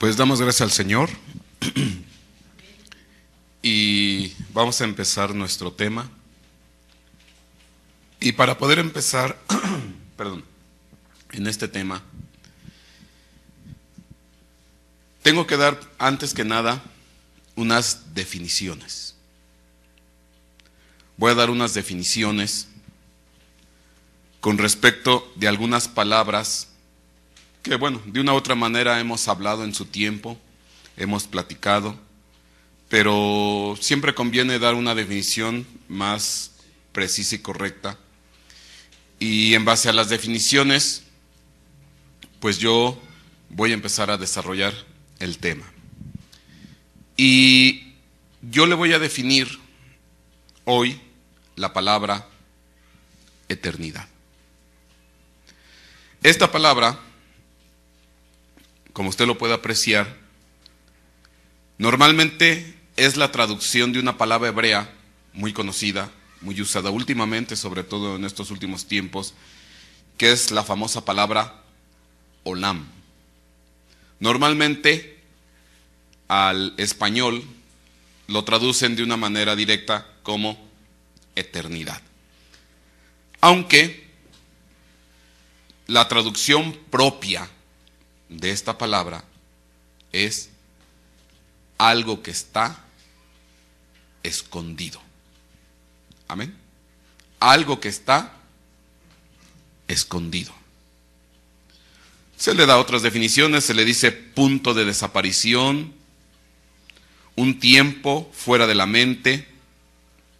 Pues damos gracias al Señor y vamos a empezar nuestro tema. Y para poder empezar, en este tema, tengo que dar antes que nada unas definiciones. Voy a dar unas definiciones con respecto de algunas palabras que, bueno, de una u otra manera hemos hablado en su tiempo, hemos platicado, pero siempre conviene dar una definición más precisa y correcta. Y en base a las definiciones, pues yo voy a empezar a desarrollar el tema. Y yo le voy a definir hoy la palabra eternidad. Esta palabra, como usted lo puede apreciar, normalmente es la traducción de una palabra hebrea muy conocida, muy usada últimamente, sobre todo en estos últimos tiempos, que es la famosa palabra olam. Normalmente al español lo traducen de una manera directa como eternidad. Aunque la traducción propia de esta palabra es algo que está escondido. Amén. Algo que está escondido. Se le da otras definiciones, se le dice punto de desaparición, un tiempo fuera de la mente.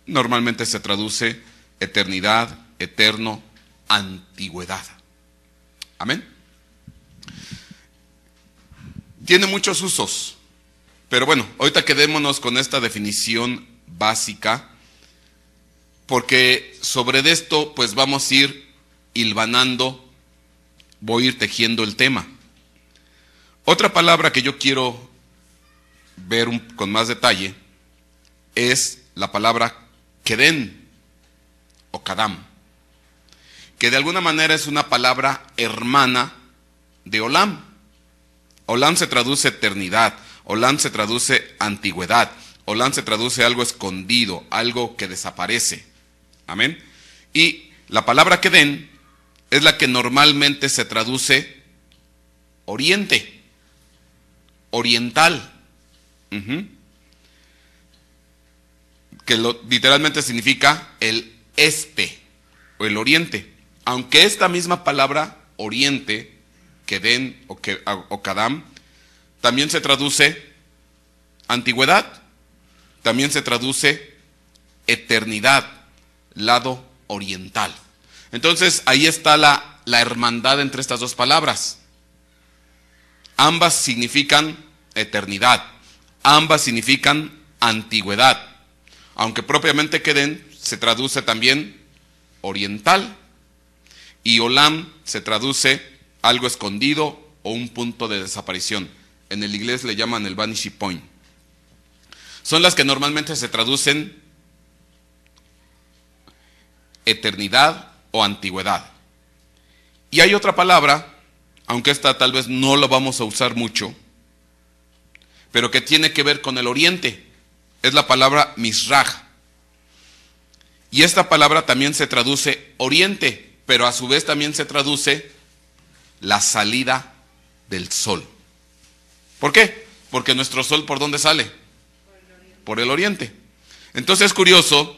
Normalmente se traduce eternidad, eterno, antigüedad. Amén. Tiene muchos usos, pero bueno, ahorita quedémonos con esta definición básica, porque sobre esto pues vamos a ir hilvanando, voy a ir tejiendo el tema. Otra palabra que yo quiero ver con más detalle es la palabra kedén o kadam, que de alguna manera es una palabra hermana de olam. Olam se traduce eternidad, olam se traduce antigüedad, olam se traduce algo escondido, algo que desaparece. Amén. Y la palabra kedén es la que normalmente se traduce oriente, oriental, que literalmente significa el este o el oriente. Aunque esta misma palabra oriente, kedén o kadam, también se traduce antigüedad, también se traduce eternidad, lado oriental. Entonces ahí está la hermandad entre estas dos palabras. Ambas significan eternidad, ambas significan antigüedad, aunque propiamente kedén se traduce también oriental y olam se traduce algo escondido o un punto de desaparición. En el inglés le llaman el vanishing point. Son las que normalmente se traducen eternidad o antigüedad. Y hay otra palabra, aunque esta tal vez no la vamos a usar mucho, pero que tiene que ver con el oriente. Es la palabra Mizraj. Y esta palabra también se traduce oriente, pero a su vez también se traduce la salida del sol. ¿Por qué? Porque nuestro sol, ¿por dónde sale? Por el oriente. Entonces es curioso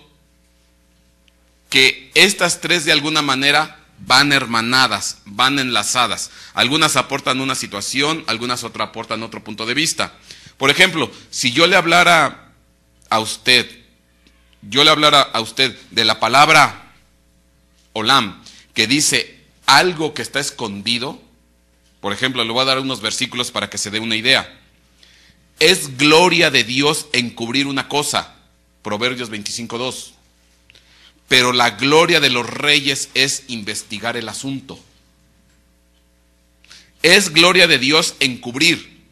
que estas tres de alguna manera van hermanadas, van enlazadas. Algunas aportan una situación, algunas otras aportan otro punto de vista. Por ejemplo, si yo le hablara a usted, de la palabra olam, que dice algo que está escondido, por ejemplo, le voy a dar unos versículos para que se dé una idea. Es gloria de Dios encubrir una cosa, Proverbios 25:2. Pero la gloria de los reyes es investigar el asunto. Es gloria de Dios encubrir,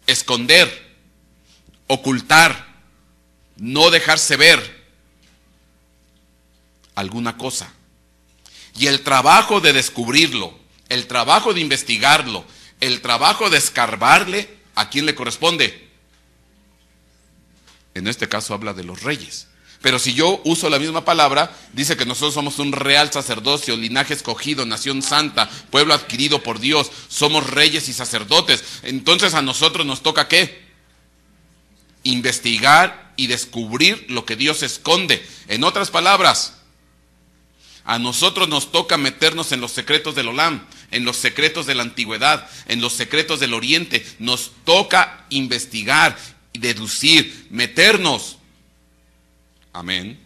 esconder, ocultar, no dejarse ver alguna cosa. Y el trabajo de descubrirlo, el trabajo de investigarlo, el trabajo de escarbarle, ¿a quién le corresponde? En este caso habla de los reyes. Pero si yo uso la misma palabra, dice que nosotros somos un real sacerdocio, linaje escogido, nación santa, pueblo adquirido por Dios, somos reyes y sacerdotes. Entonces a nosotros nos toca ¿qué? Investigar y descubrir lo que Dios esconde. En otras palabras, a nosotros nos toca meternos en los secretos del Olam, en los secretos de la antigüedad, en los secretos del oriente. Nos toca investigar, deducir, meternos. Amén.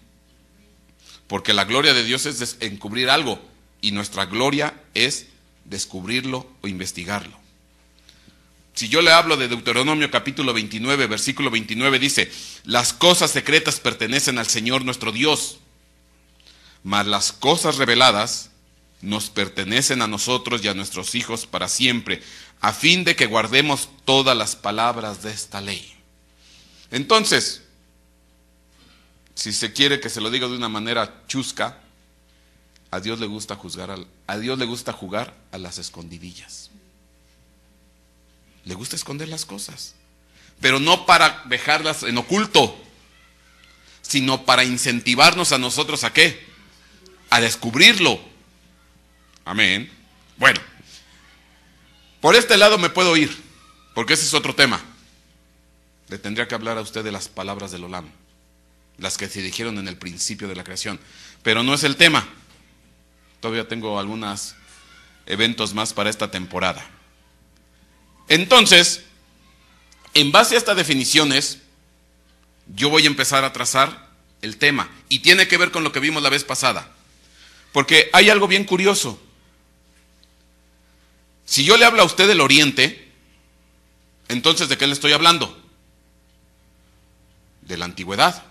Porque la gloria de Dios es encubrir algo, y nuestra gloria es descubrirlo o investigarlo. Si yo le hablo de Deuteronomio capítulo 29, versículo 29, dice: las cosas secretas pertenecen al Señor nuestro Dios, mas las cosas reveladas nos pertenecen a nosotros y a nuestros hijos para siempre, a fin de que guardemos todas las palabras de esta ley. Entonces, si se quiere que se lo diga de una manera chusca, a Dios le gusta jugar a las escondidillas. Le gusta esconder las cosas, pero no para dejarlas en oculto, sino para incentivarnos a nosotros ¿a qué? A descubrirlo. Amén. Bueno, por este lado me puedo ir, porque ese es otro tema. Le tendría que hablar a usted de las palabras del Olam, las que se dijeron en el principio de la creación, pero no es el tema. Todavía tengo algunos eventos más para esta temporada. Entonces, en base a estas definiciones, yo voy a empezar a trazar el tema, y tiene que ver con lo que vimos la vez pasada, porque hay algo bien curioso. Si yo le hablo a usted del oriente, entonces ¿de qué le estoy hablando? De la antigüedad,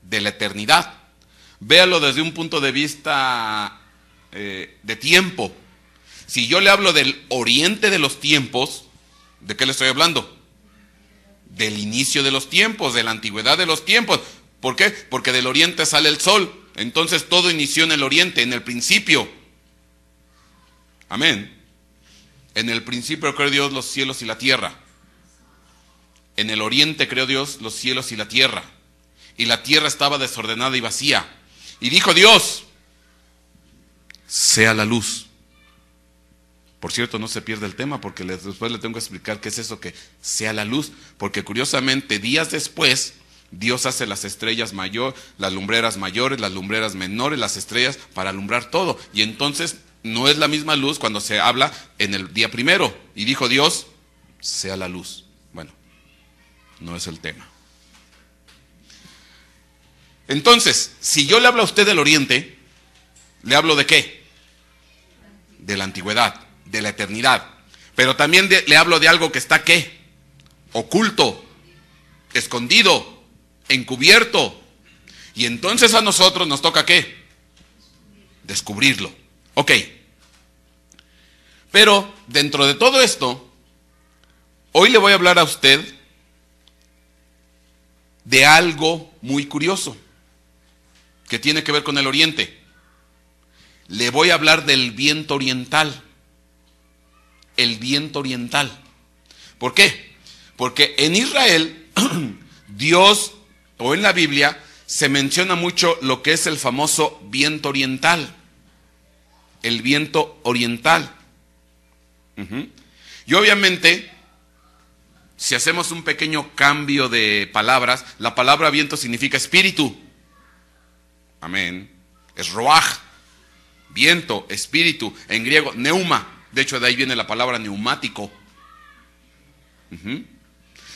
de la eternidad. Véalo desde un punto de vista de tiempo. Si yo le hablo del oriente de los tiempos, ¿de qué le estoy hablando? Del inicio de los tiempos, de la antigüedad de los tiempos. ¿Por qué? Porque del oriente sale el sol. Entonces todo inició en el oriente, en el principio. Amén. En el principio creó Dios los cielos y la tierra. En el oriente creó Dios los cielos y la tierra. Y la tierra estaba desordenada y vacía. Y dijo Dios: sea la luz. Por cierto, no se pierda el tema, porque después le tengo que explicar qué es eso que sea la luz. Porque curiosamente, días después, Dios hace las estrellas mayores, las lumbreras mayores, las lumbreras menores, las estrellas para alumbrar todo. Y entonces no es la misma luz cuando se habla en el día primero. Y dijo Dios: sea la luz. Bueno, no es el tema. Entonces, si yo le hablo a usted del oriente, ¿le hablo de qué? De la antigüedad, de la eternidad. Pero también le hablo de algo que está ¿qué? Oculto, escondido, encubierto. Y entonces a nosotros nos toca ¿qué? Descubrirlo. Ok. Pero dentro de todo esto, hoy le voy a hablar a usted de algo muy curioso que tiene que ver con el oriente. Le voy a hablar del viento oriental. El viento oriental. ¿Por qué? Porque en Israel, Dios, o en la Biblia, se menciona mucho lo que es el famoso viento oriental. El viento oriental. Y obviamente, si hacemos un pequeño cambio de palabras, la palabra viento significa espíritu. Amén. Es roaj, viento, espíritu. En griego, neuma. De hecho, de ahí viene la palabra neumático.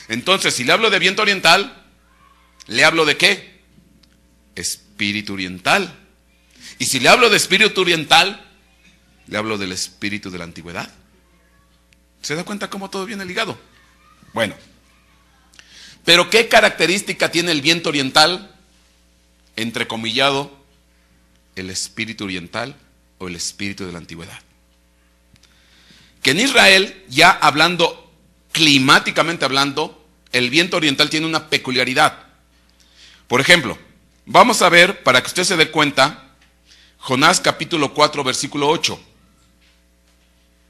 Entonces, si le hablo de viento oriental, ¿le hablo de qué? Espíritu oriental. Y si le hablo de espíritu oriental, le hablo del espíritu de la antigüedad. ¿Se da cuenta cómo todo viene ligado? Bueno, pero ¿qué característica tiene el viento oriental? Entrecomillado, el espíritu oriental o el espíritu de la antigüedad. Que en Israel, ya hablando, climáticamente hablando, el viento oriental tiene una peculiaridad. Por ejemplo, vamos a ver, para que usted se dé cuenta, Jonás capítulo 4, versículo 8.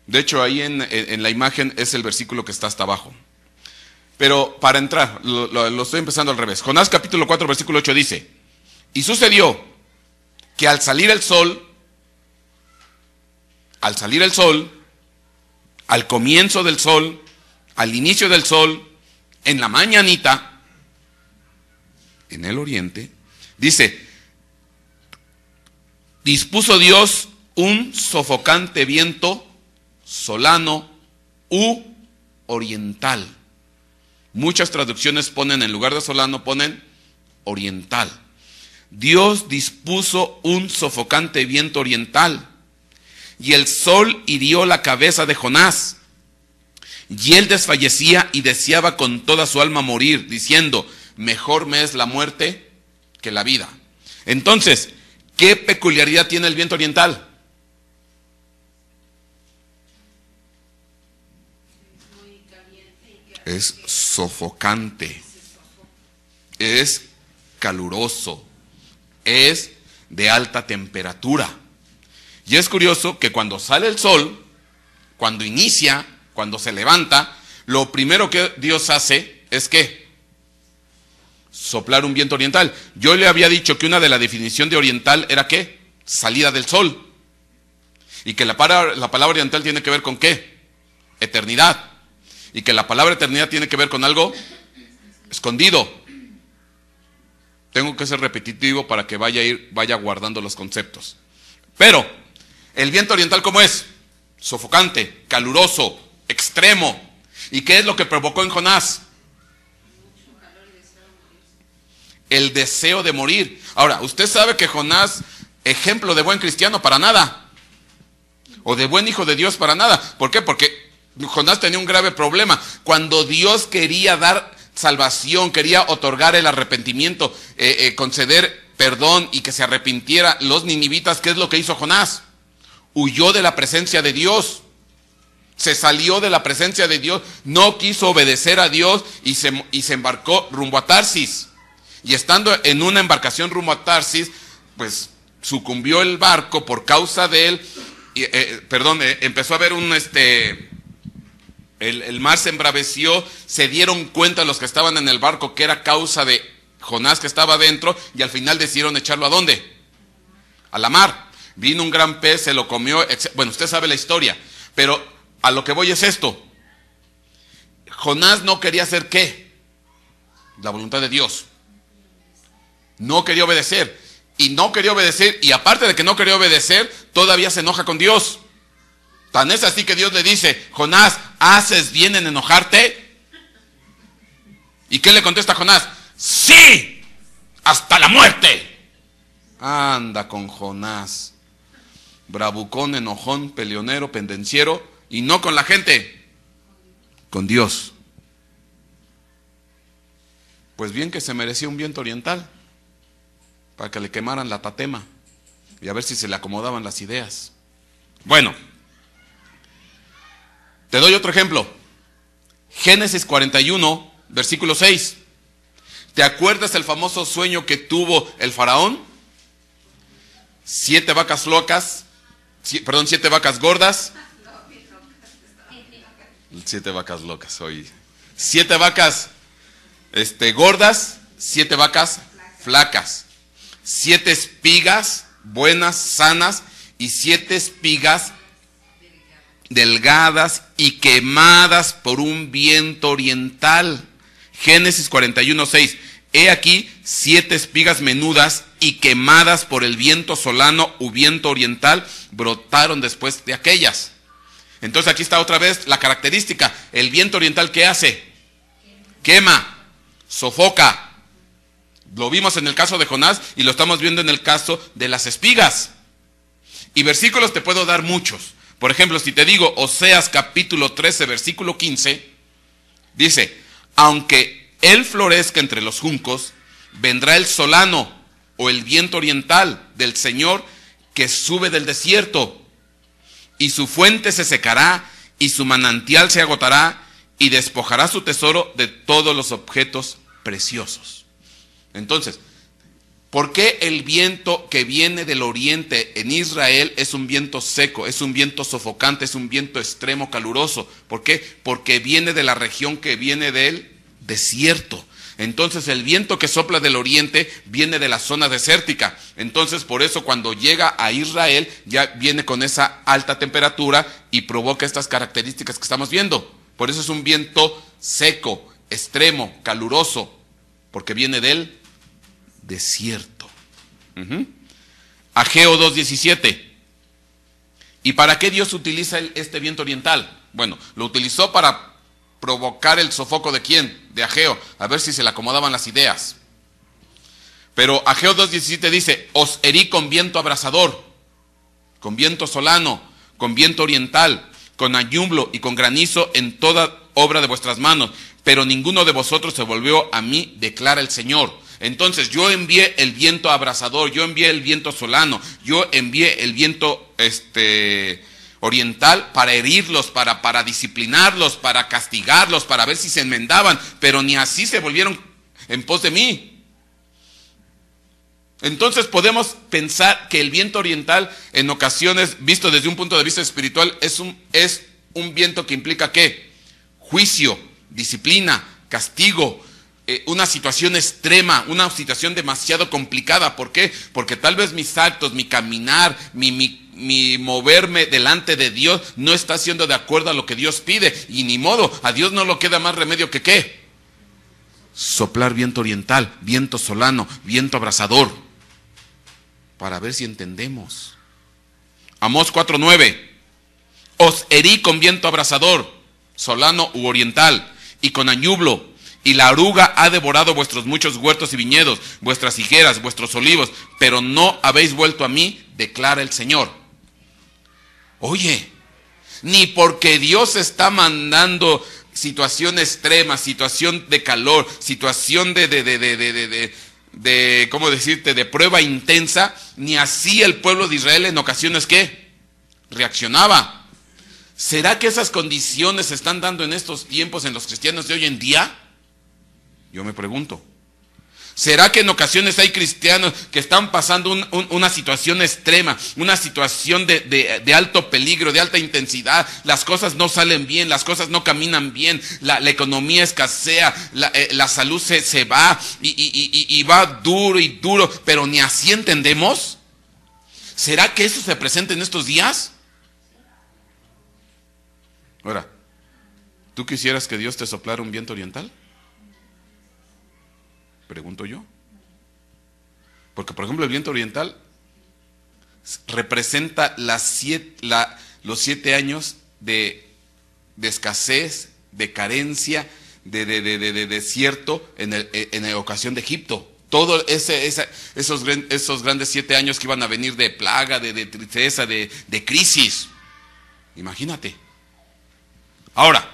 De hecho, ahí en la imagen es el versículo que está hasta abajo. Pero para entrar, lo estoy empezando al revés. Jonás capítulo 4, versículo 8 dice: y sucedió que al salir el sol, al comienzo del sol, al inicio del sol, en la mañanita, en el oriente, dice, dispuso Dios un sofocante viento solano u oriental. Muchas traducciones ponen, en lugar de solano, ponen oriental. Dios dispuso un sofocante viento oriental, y el sol hirió la cabeza de Jonás, y él desfallecía y deseaba con toda su alma morir, diciendo, mejor me es la muerte que la vida. Entonces, ¿qué peculiaridad tiene el viento oriental? Es sofocante, es caluroso, es de alta temperatura. Y es curioso que cuando sale el sol, cuando inicia, cuando se levanta, lo primero que Dios hace es ¿qué? Soplar un viento oriental. Yo le había dicho que una de la definición de oriental era ¿qué? Salida del sol. Y que la palabra oriental tiene que ver con ¿qué? Eternidad. Y que la palabra eternidad tiene que ver con algo escondido. Tengo que ser repetitivo para que vaya guardando los conceptos. Pero, ¿el viento oriental cómo es? Sofocante, caluroso, extremo. ¿Y qué es lo que provocó en Jonás? El deseo de morir. Ahora, usted sabe que Jonás, ejemplo de buen cristiano, para nada. O de buen hijo de Dios, para nada. ¿Por qué? Porque Jonás tenía un grave problema. Cuando Dios quería dar salvación, quería otorgar el arrepentimiento, conceder perdón y que se arrepintiera los ninivitas, ¿qué es lo que hizo Jonás? Huyó de la presencia de Dios. Se salió de la presencia de Dios, no quiso obedecer a Dios y se embarcó rumbo a Tarsis. Y estando en una embarcación rumbo a Tarsis, pues sucumbió el barco por causa de él. Empezó a haber el mar se embraveció, se dieron cuenta los que estaban en el barco que era causa de Jonás que estaba adentro, y al final decidieron echarlo ¿a dónde? A la mar. Vino un gran pez, se lo comió, bueno, usted sabe la historia, pero a lo que voy es esto. Jonás no quería hacer ¿qué? La voluntad de Dios. No quería obedecer, y aparte de que no quería obedecer, todavía se enoja con Dios. Tan es así que Dios le dice, Jonás, ¿haces bien en enojarte? ¿Y qué le contesta a Jonás? ¡Sí! ¡Hasta la muerte! Anda con Jonás. Bravucón, enojón, peleonero, pendenciero, y no con la gente, con Dios. Pues bien que se merecía un viento oriental para que le quemaran la tatema y a ver si se le acomodaban las ideas. Bueno, te doy otro ejemplo. Génesis 41, versículo 6. ¿Te acuerdas el famoso sueño que tuvo el faraón? 7 vacas gordas. 7 vacas locas hoy. 7 vacas gordas, 7 vacas flacas. 7 espigas buenas, sanas, y 7 espigas delgadas y quemadas por un viento oriental. Génesis 41, 6. He aquí 7 espigas menudas y quemadas por el viento solano u viento oriental brotaron después de aquellas. Entonces aquí está otra vez la característica. El viento oriental, ¿qué hace? Quema, sofoca. Lo vimos en el caso de Jonás y lo estamos viendo en el caso de las espigas. Y versículos te puedo dar muchos. Por ejemplo, si te digo Oseas capítulo 13, versículo 15, dice, aunque él florezca entre los juncos, vendrá el solano o el viento oriental del Señor que sube del desierto, y su fuente se secará y su manantial se agotará, y despojará su tesoro de todos los objetos preciosos. Entonces, ¿Por qué el viento que viene del oriente en Israel es un viento seco, es un viento sofocante, es un viento extremo caluroso? ¿Por qué? Porque viene de la región que viene del desierto. Entonces el viento que sopla del oriente viene de la zona desértica. Entonces por eso cuando llega a Israel ya viene con esa alta temperatura y provoca estas características que estamos viendo. Por eso es un viento seco, extremo, caluroso, porque viene del desierto. Ageo 2:17. ¿Y para qué Dios utiliza este viento oriental? Bueno, lo utilizó para provocar el sofoco ¿de quién? De Ageo, a ver si se le acomodaban las ideas. Pero Ageo 2:17 dice: os herí con viento abrasador, con viento solano, con viento oriental, con ayumblo y con granizo en toda obra de vuestras manos, pero ninguno de vosotros se volvió a mí, declara el Señor. Entonces yo envié el viento abrasador, yo envié el viento solano, yo envié el viento oriental para herirlos, para disciplinarlos, para castigarlos, para ver si se enmendaban, pero ni así se volvieron en pos de mí. Entonces podemos pensar que el viento oriental, en ocasiones, visto desde un punto de vista espiritual, es un viento que implica ¿qué? Juicio, disciplina, castigo, una situación extrema, una situación demasiado complicada. ¿Por qué? Porque tal vez mis actos, mi caminar, mi moverme delante de Dios no está siendo de acuerdo a lo que Dios pide. Y ni modo, a Dios no le queda más remedio que ¿qué? Soplar viento oriental, viento solano, viento abrasador, para ver si entendemos. Amós 4:9. Os herí con viento abrasador, solano u oriental, y con añublo, y la oruga ha devorado vuestros muchos huertos y viñedos, vuestras higueras, vuestros olivos, pero no habéis vuelto a mí, declara el Señor. Oye, ni porque Dios está mandando situación extrema, situación de calor, situación ¿cómo decirte?, de prueba intensa, ni así el pueblo de Israel en ocasiones ¿qué? Reaccionaba. ¿Será que esas condiciones se están dando en estos tiempos en los cristianos de hoy en día? Yo me pregunto. ¿Será que en ocasiones hay cristianos que están pasando una situación extrema, una situación de alto peligro, de alta intensidad? Las cosas no salen bien, las cosas no caminan bien, la economía escasea, la salud se va y va duro y duro, pero ni así entendemos. ¿Será que eso se presenta en estos días? Ahora, ¿tú quisieras que Dios te soplara un viento oriental? Pregunto yo. Porque, por ejemplo, el viento oriental representa los 7 años de escasez, de carencia, de desierto en la ocasión de Egipto. Todos esos grandes 7 años que iban a venir de plaga, de tristeza, de crisis. Imagínate. Ahora,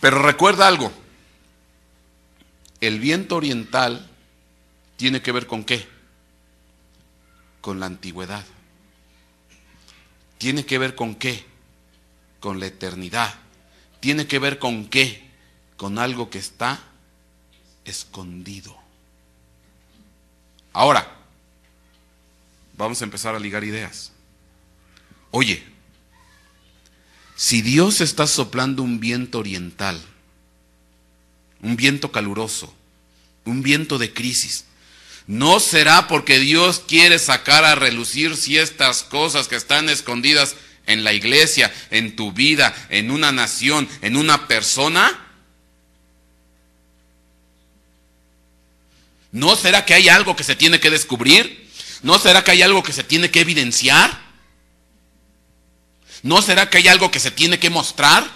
pero recuerda algo. El viento oriental tiene que ver con ¿qué? Con la antigüedad. Tiene que ver con ¿qué? Con la eternidad. Tiene que ver con ¿qué? Con algo que está escondido. Ahora, vamos a empezar a ligar ideas. Oye, si Dios está soplando un viento oriental, un viento caluroso, un viento de crisis, ¿no será porque Dios quiere sacar a relucir ciertas cosas que están escondidas en la iglesia, en tu vida, en una nación, en una persona? ¿No será que hay algo que se tiene que descubrir? ¿No será que hay algo que se tiene que evidenciar? ¿No será que hay algo que se tiene que mostrar?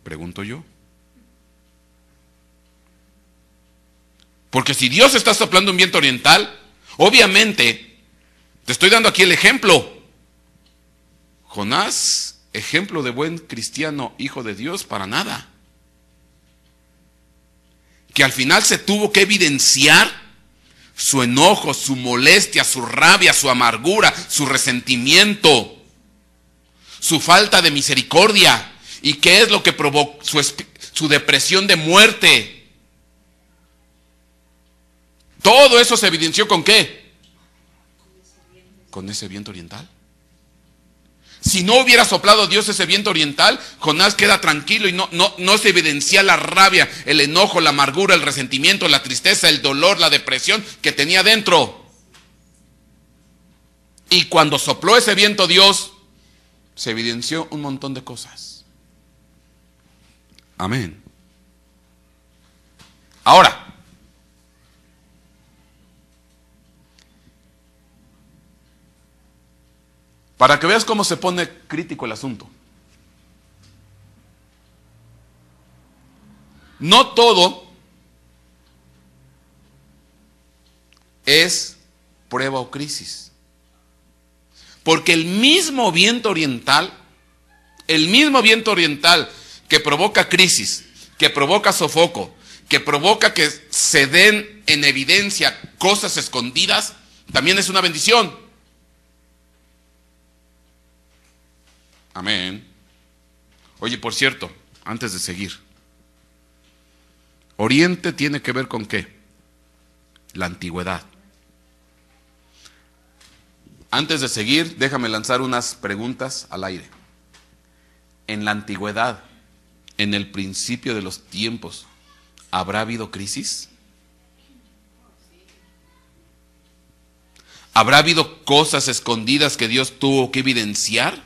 Pregunto yo. Porque si Dios está soplando un viento oriental, obviamente, te estoy dando aquí el ejemplo. Jonás, ejemplo de buen cristiano, hijo de Dios, para nada. Que al final se tuvo que evidenciar su enojo, su molestia, su rabia, su amargura, su resentimiento, su falta de misericordia. ¿Y qué es lo que provocó? su depresión de muerte. Todo eso se evidenció ¿con qué? Con ese viento oriental. Si no hubiera soplado Dios ese viento oriental, Jonás queda tranquilo y no se evidencia la rabia, el enojo, la amargura, el resentimiento, la tristeza, el dolor, la depresión que tenía dentro. Y cuando sopló ese viento Dios, se evidenció un montón de cosas. Amén. Ahora, para que veas cómo se pone crítico el asunto. No todo es prueba o crisis. Porque el mismo viento oriental que provoca crisis, que provoca sofoco, que provoca que se den en evidencia cosas escondidas, también es una bendición. Amén. Oye, por cierto, antes de seguir, Oriente tiene que ver con ¿qué? La antigüedad. Antes de seguir, déjame lanzar unas preguntas al aire. En la antigüedad, en el principio de los tiempos, ¿habrá habido crisis? ¿Habrá habido cosas escondidas que Dios tuvo que evidenciar?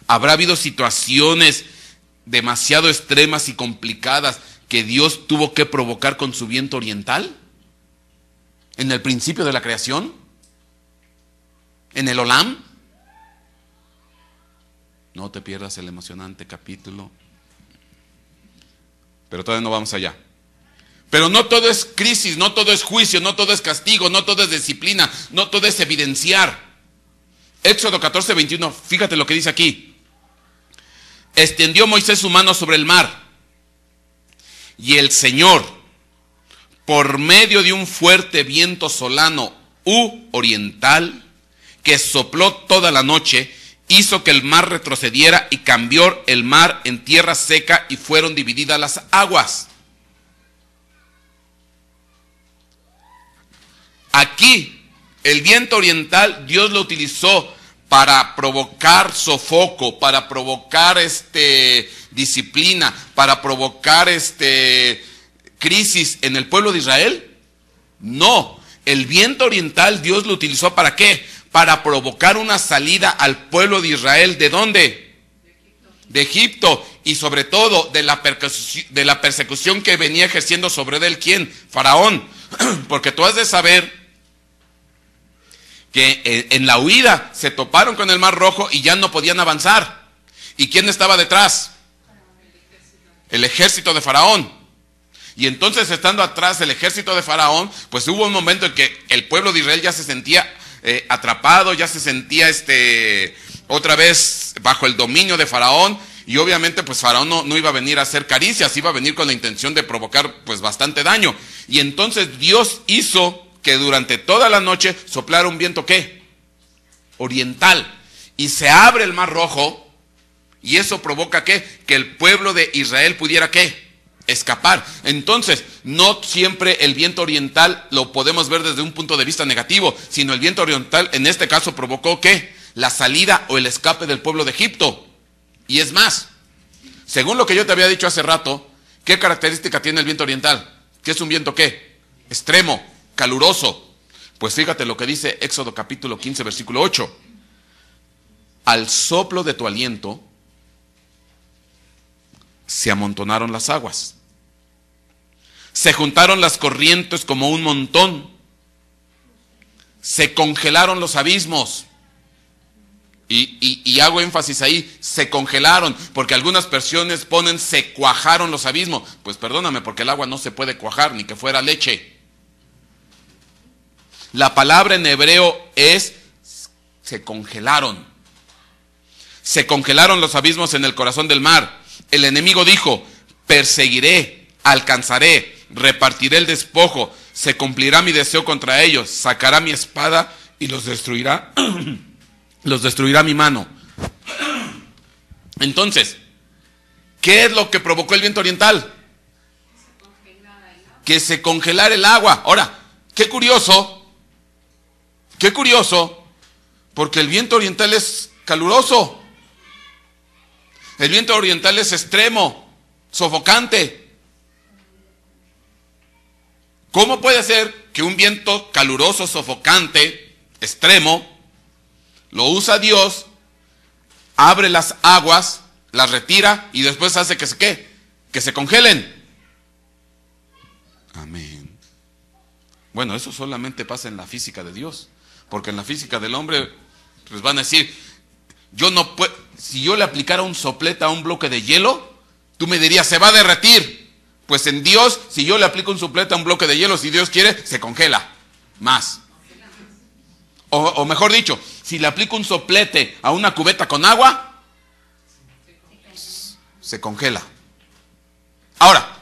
¿Habrá habido situaciones demasiado extremas y complicadas que Dios tuvo que provocar con su viento oriental? ¿En el principio de la creación? ¿En el Olam? No te pierdas el emocionante capítulo. Pero todavía no vamos allá. Pero no todo es crisis, no todo es juicio, no todo es castigo, no todo es disciplina, no todo es evidenciar. Éxodo 14, 21, fíjate lo que dice aquí. Extendió Moisés su mano sobre el mar, y el Señor, por medio de un fuerte viento solano u oriental, que sopló toda la noche, hizo que el mar retrocediera y cambió el mar en tierra seca y fueron divididas las aguas. Aquí, el viento oriental, Dios lo utilizó para provocar sofoco, para provocar disciplina, para provocar crisis en el pueblo de Israel. No, el viento oriental Dios lo utilizó ¿para qué? Para provocar una salida al pueblo de Israel. ¿De dónde? De Egipto. Y sobre todo de la persecución que venía ejerciendo sobre él, ¿quién? Faraón. Porque tú has de saber que en la huida se toparon con el Mar Rojo y ya no podían avanzar. ¿Y quién estaba detrás? El ejército de Faraón. Y entonces, estando atrás el ejército de Faraón, pues hubo un momento en que el pueblo de Israel ya se sentía atrapado, ya se sentía otra vez bajo el dominio de Faraón. Y obviamente pues Faraón no iba a venir a hacer caricias, iba a venir con la intención de provocar pues bastante daño. Y entonces Dios hizo que durante toda la noche soplara un viento ¿qué? Oriental. Y se abre el Mar Rojo. Y eso provoca ¿qué? Que el pueblo de Israel pudiera ¿qué? Escapar. Entonces, no siempre el viento oriental lo podemos ver desde un punto de vista negativo, sino el viento oriental en este caso provocó ¿qué? La salida o el escape del pueblo de Egipto. Y es más, según lo que yo te había dicho hace rato, ¿qué característica tiene el viento oriental? ¿Qué es un viento qué? Extremo, caluroso. Pues fíjate lo que dice Éxodo capítulo 15 versículo 8. Al soplo de tu aliento se amontonaron las aguas, se juntaron las corrientes como un montón, se congelaron los abismos. Y hago énfasis ahí, se congelaron, porque algunas versiones ponen se cuajaron los abismos. Pues perdóname, porque el agua no se puede cuajar, ni que fuera leche. La palabra en hebreo es se congelaron. Se congelaron los abismos en el corazón del mar. El enemigo dijo, perseguiré, alcanzaré, repartiré el despojo, se cumplirá mi deseo contra ellos, sacará mi espada y los destruirá. Los destruirá mi mano. Entonces, ¿Qué es lo que provocó el viento oriental? Que se congelara el agua. Ahora, qué curioso, porque el viento oriental es caluroso. El viento oriental es extremo, sofocante. ¿Cómo puede ser que un viento caluroso, sofocante, extremo, lo usa Dios, abre las aguas, las retira y después hace que se ¿qué? Que se congelen? Amén. Bueno, eso solamente pasa en la física de Dios, porque en la física del hombre pues van a decir, yo no puedo, si yo le aplicara un soplete a un bloque de hielo, tú me dirías, se va a derretir. Pues en Dios, si yo le aplico un soplete a un bloque de hielo, si Dios quiere, se congela más. O mejor dicho, si le aplico un soplete a una cubeta con agua, se congela. Ahora,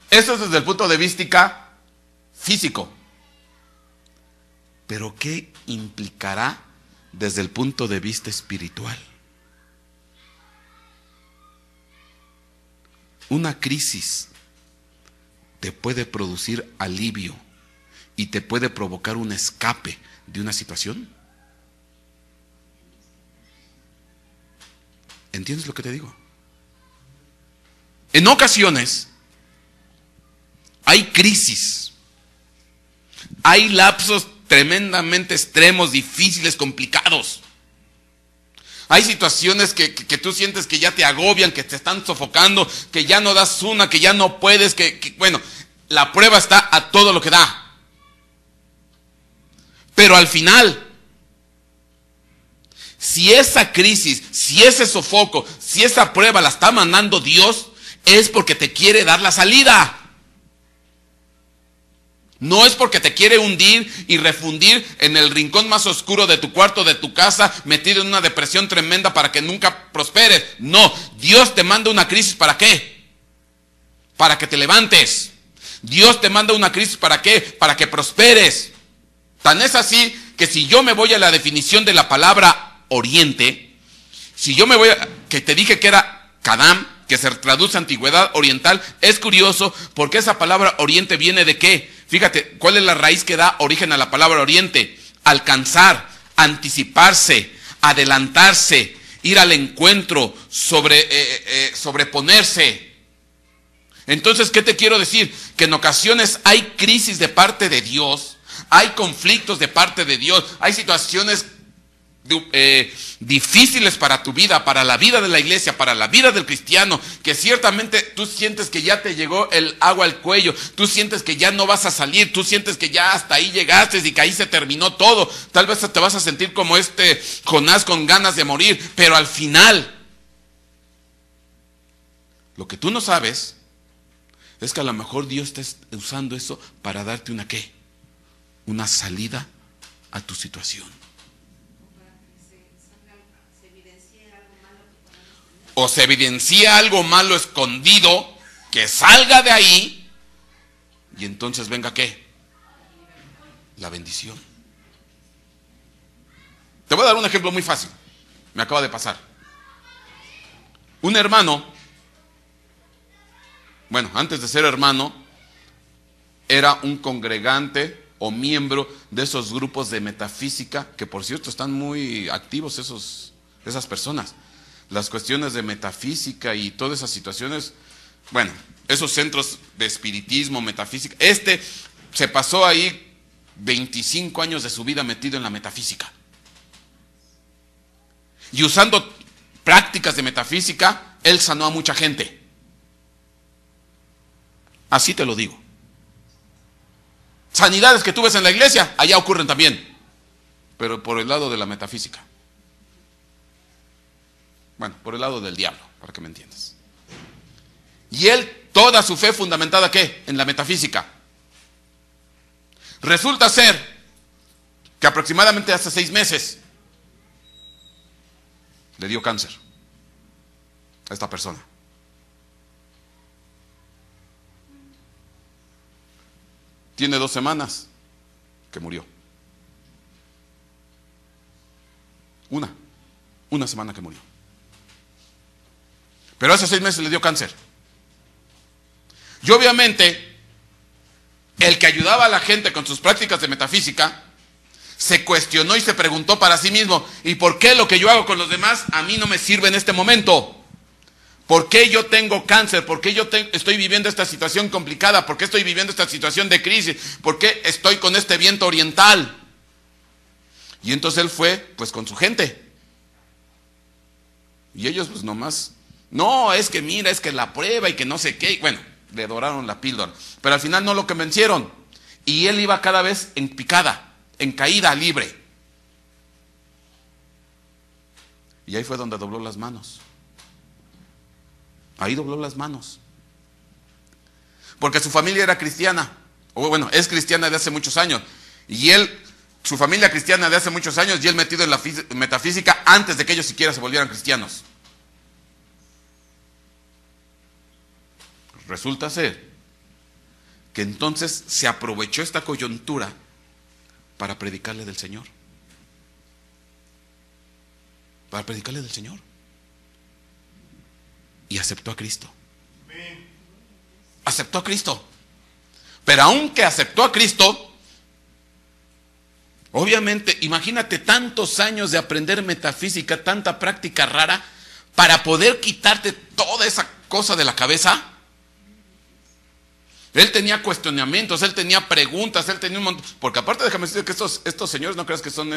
eso es desde el punto de vista físico. Pero ¿qué implicará desde el punto de vista espiritual? Una crisis te puede producir alivio y te puede provocar un escape de una situación. ¿Entiendes lo que te digo? En ocasiones hay crisis, hay lapsos tremendamente extremos, difíciles, complicados. Hay situaciones que tú sientes que ya te agobian, que te están sofocando, que ya no das una, que ya no puedes, bueno, la prueba está a todo lo que da. Pero al final, si esa crisis, si ese sofoco, si esa prueba la está mandando Dios, es porque te quiere dar la salida. No es porque te quiere hundir y refundir en el rincón más oscuro de tu cuarto, de tu casa, metido en una depresión tremenda para que nunca prosperes. No, Dios te manda una crisis, ¿para qué? Para que te levantes. Dios te manda una crisis, ¿para qué? Para que prosperes. Tan es así que si yo me voy a la definición de la palabra oriente, si yo me voy a, que te dije que era Kadam, que se traduce antigüedad oriental, es curioso porque esa palabra oriente viene de ¿qué? Fíjate, ¿cuál es la raíz que da origen a la palabra oriente? Alcanzar, anticiparse, adelantarse, ir al encuentro, sobreponerse. Entonces, ¿qué te quiero decir? Que en ocasiones hay crisis de parte de Dios, hay conflictos de parte de Dios, hay situaciones difíciles para tu vida, para la vida de la iglesia, para la vida del cristiano, que ciertamente tú sientes que ya te llegó el agua al cuello, tú sientes que ya no vas a salir, tú sientes que ya hasta ahí llegaste y que ahí se terminó todo. Tal vez te vas a sentir como Jonás con ganas de morir, pero al final, lo que tú no sabes es que a lo mejor Dios está usando eso para darte una ¿qué? Una salida a tu situación. O se evidencia algo malo escondido, que salga de ahí, y entonces venga ¿qué? La bendición. Te voy a dar un ejemplo muy fácil. Me acaba de pasar. Un hermano, bueno, antes de ser hermano, era un congregante o miembro de esos grupos de metafísica, que por cierto están muy activos esas personas. Las cuestiones de metafísica y todas esas situaciones, bueno, esos centros de espiritismo, metafísica, se pasó ahí 25 años de su vida metido en la metafísica. Y usando prácticas de metafísica, él sanó a mucha gente. Así te lo digo. Sanidades que tú ves en la iglesia, allá ocurren también, pero por el lado de la metafísica. Bueno, por el lado del diablo, para que me entiendas. Y él, toda su fe fundamentada, ¿qué? En la metafísica. Resulta ser que aproximadamente hace 6 meses le dio cáncer a esta persona. Tiene 2 semanas que murió. Una semana que murió. Pero hace 6 meses le dio cáncer. Y obviamente, el que ayudaba a la gente con sus prácticas de metafísica, se cuestionó y se preguntó para sí mismo, ¿y por qué lo que yo hago con los demás a mí no me sirve en este momento? ¿Por qué yo tengo cáncer? ¿Por qué yo estoy viviendo esta situación complicada? ¿Por qué estoy viviendo esta situación de crisis? ¿Por qué estoy con este viento oriental? Y entonces él fue pues con su gente. Y ellos pues nomás, no, es que mira, es que la prueba y que no sé qué. Y bueno, le doraron la píldora. Pero al final no lo convencieron. Y él iba cada vez en picada, en caída libre. Y ahí fue donde dobló las manos. Ahí dobló las manos. Porque su familia era cristiana. O bueno, es cristiana de hace muchos años. Y él, su familia cristiana de hace muchos años, y él metido en la metafísica antes de que ellos siquiera se volvieran cristianos. Resulta ser que entonces se aprovechó esta coyuntura para predicarle del Señor. Para predicarle del Señor. Y aceptó a Cristo. Aceptó a Cristo. Pero aunque aceptó a Cristo, obviamente, imagínate tantos años de aprender metafísica, tanta práctica rara, para poder quitarte toda esa cosa de la cabeza. Él tenía cuestionamientos, él tenía preguntas, él tenía un montón. Porque aparte, déjame decir que estos señores no creas que son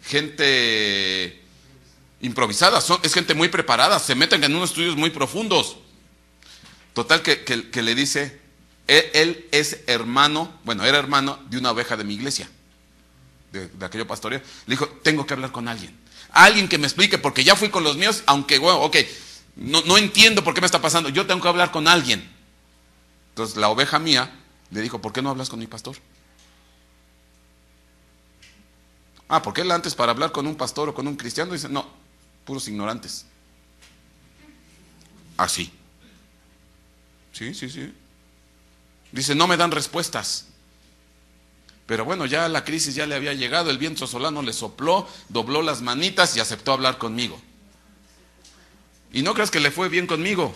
gente improvisada, es gente muy preparada, se meten en unos estudios muy profundos. Total que le dice, él es hermano, bueno, era hermano de una oveja de mi iglesia, de aquello pastoreo. Le dijo, tengo que hablar con alguien que me explique, porque ya fui con los míos, aunque, bueno, ok, no entiendo por qué me está pasando, yo tengo que hablar con alguien. Entonces la oveja mía le dijo, ¿por qué no hablas con mi pastor? Porque él antes para hablar con un pastor o con un cristiano dice, no, puros ignorantes. Así. Sí. Dice, no me dan respuestas. Pero bueno, ya la crisis ya le había llegado, el viento solano le sopló, dobló las manitas y aceptó hablar conmigo. Y no creas que le fue bien conmigo.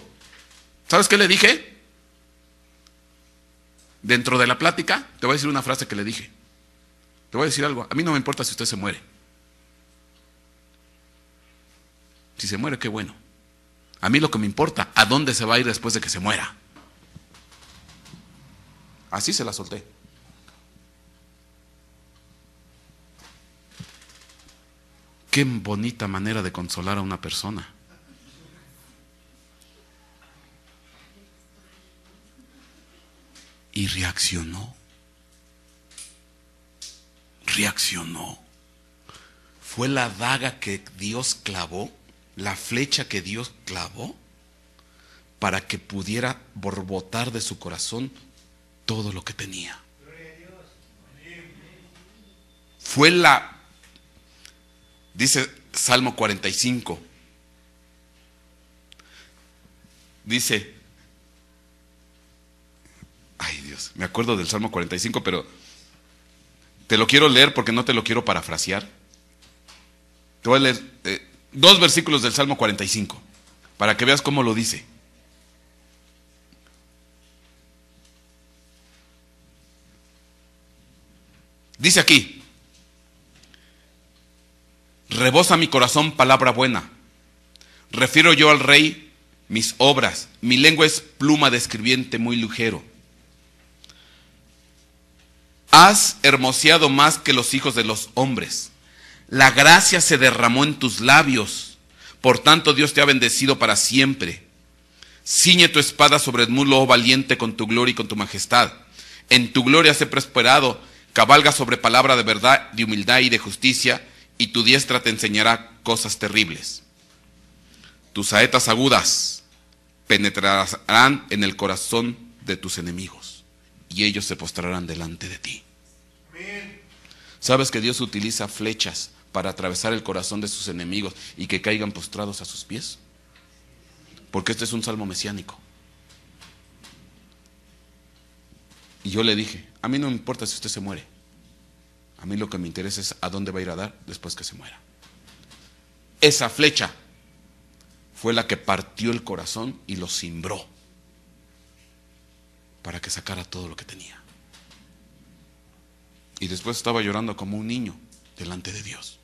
¿Sabes qué le dije? Dentro de la plática, te voy a decir una frase que le dije. Te voy a decir algo, a mí no me importa si usted se muere. Si se muere, qué bueno. A mí lo que me importa, ¿a dónde se va a ir después de que se muera? Así se la solté. Qué bonita manera de consolar a una persona. Y reaccionó. Fue la daga que Dios clavó, la flecha que Dios clavó, para que pudiera borbotar de su corazón todo lo que tenía. Fue dice Salmo 45, dice, ay Dios, me acuerdo del Salmo 45, pero te lo quiero leer porque no te lo quiero parafrasear. Te voy a leer 2 versículos del Salmo 45 para que veas cómo lo dice. Dice aquí, rebosa mi corazón palabra buena, refiero yo al Rey mis obras, mi lengua es pluma de escribiente muy ligero. Has hermoseado más que los hijos de los hombres. La gracia se derramó en tus labios. Por tanto, Dios te ha bendecido para siempre. Ciñe tu espada sobre el muslo, oh valiente, con tu gloria y con tu majestad. En tu gloria has prosperado. Cabalga sobre palabra de verdad, de humildad y de justicia, y tu diestra te enseñará cosas terribles. Tus saetas agudas penetrarán en el corazón de tus enemigos, y ellos se postrarán delante de ti. ¿Sabes que Dios utiliza flechas para atravesar el corazón de sus enemigos y que caigan postrados a sus pies? Porque este es un salmo mesiánico. Y yo le dije, a mí no me importa si usted se muere. A mí lo que me interesa es a dónde va a ir a dar después que se muera. Esa flecha fue la que partió el corazón y lo cimbró para que sacara todo lo que tenía. Y después estaba llorando como un niño delante de Dios.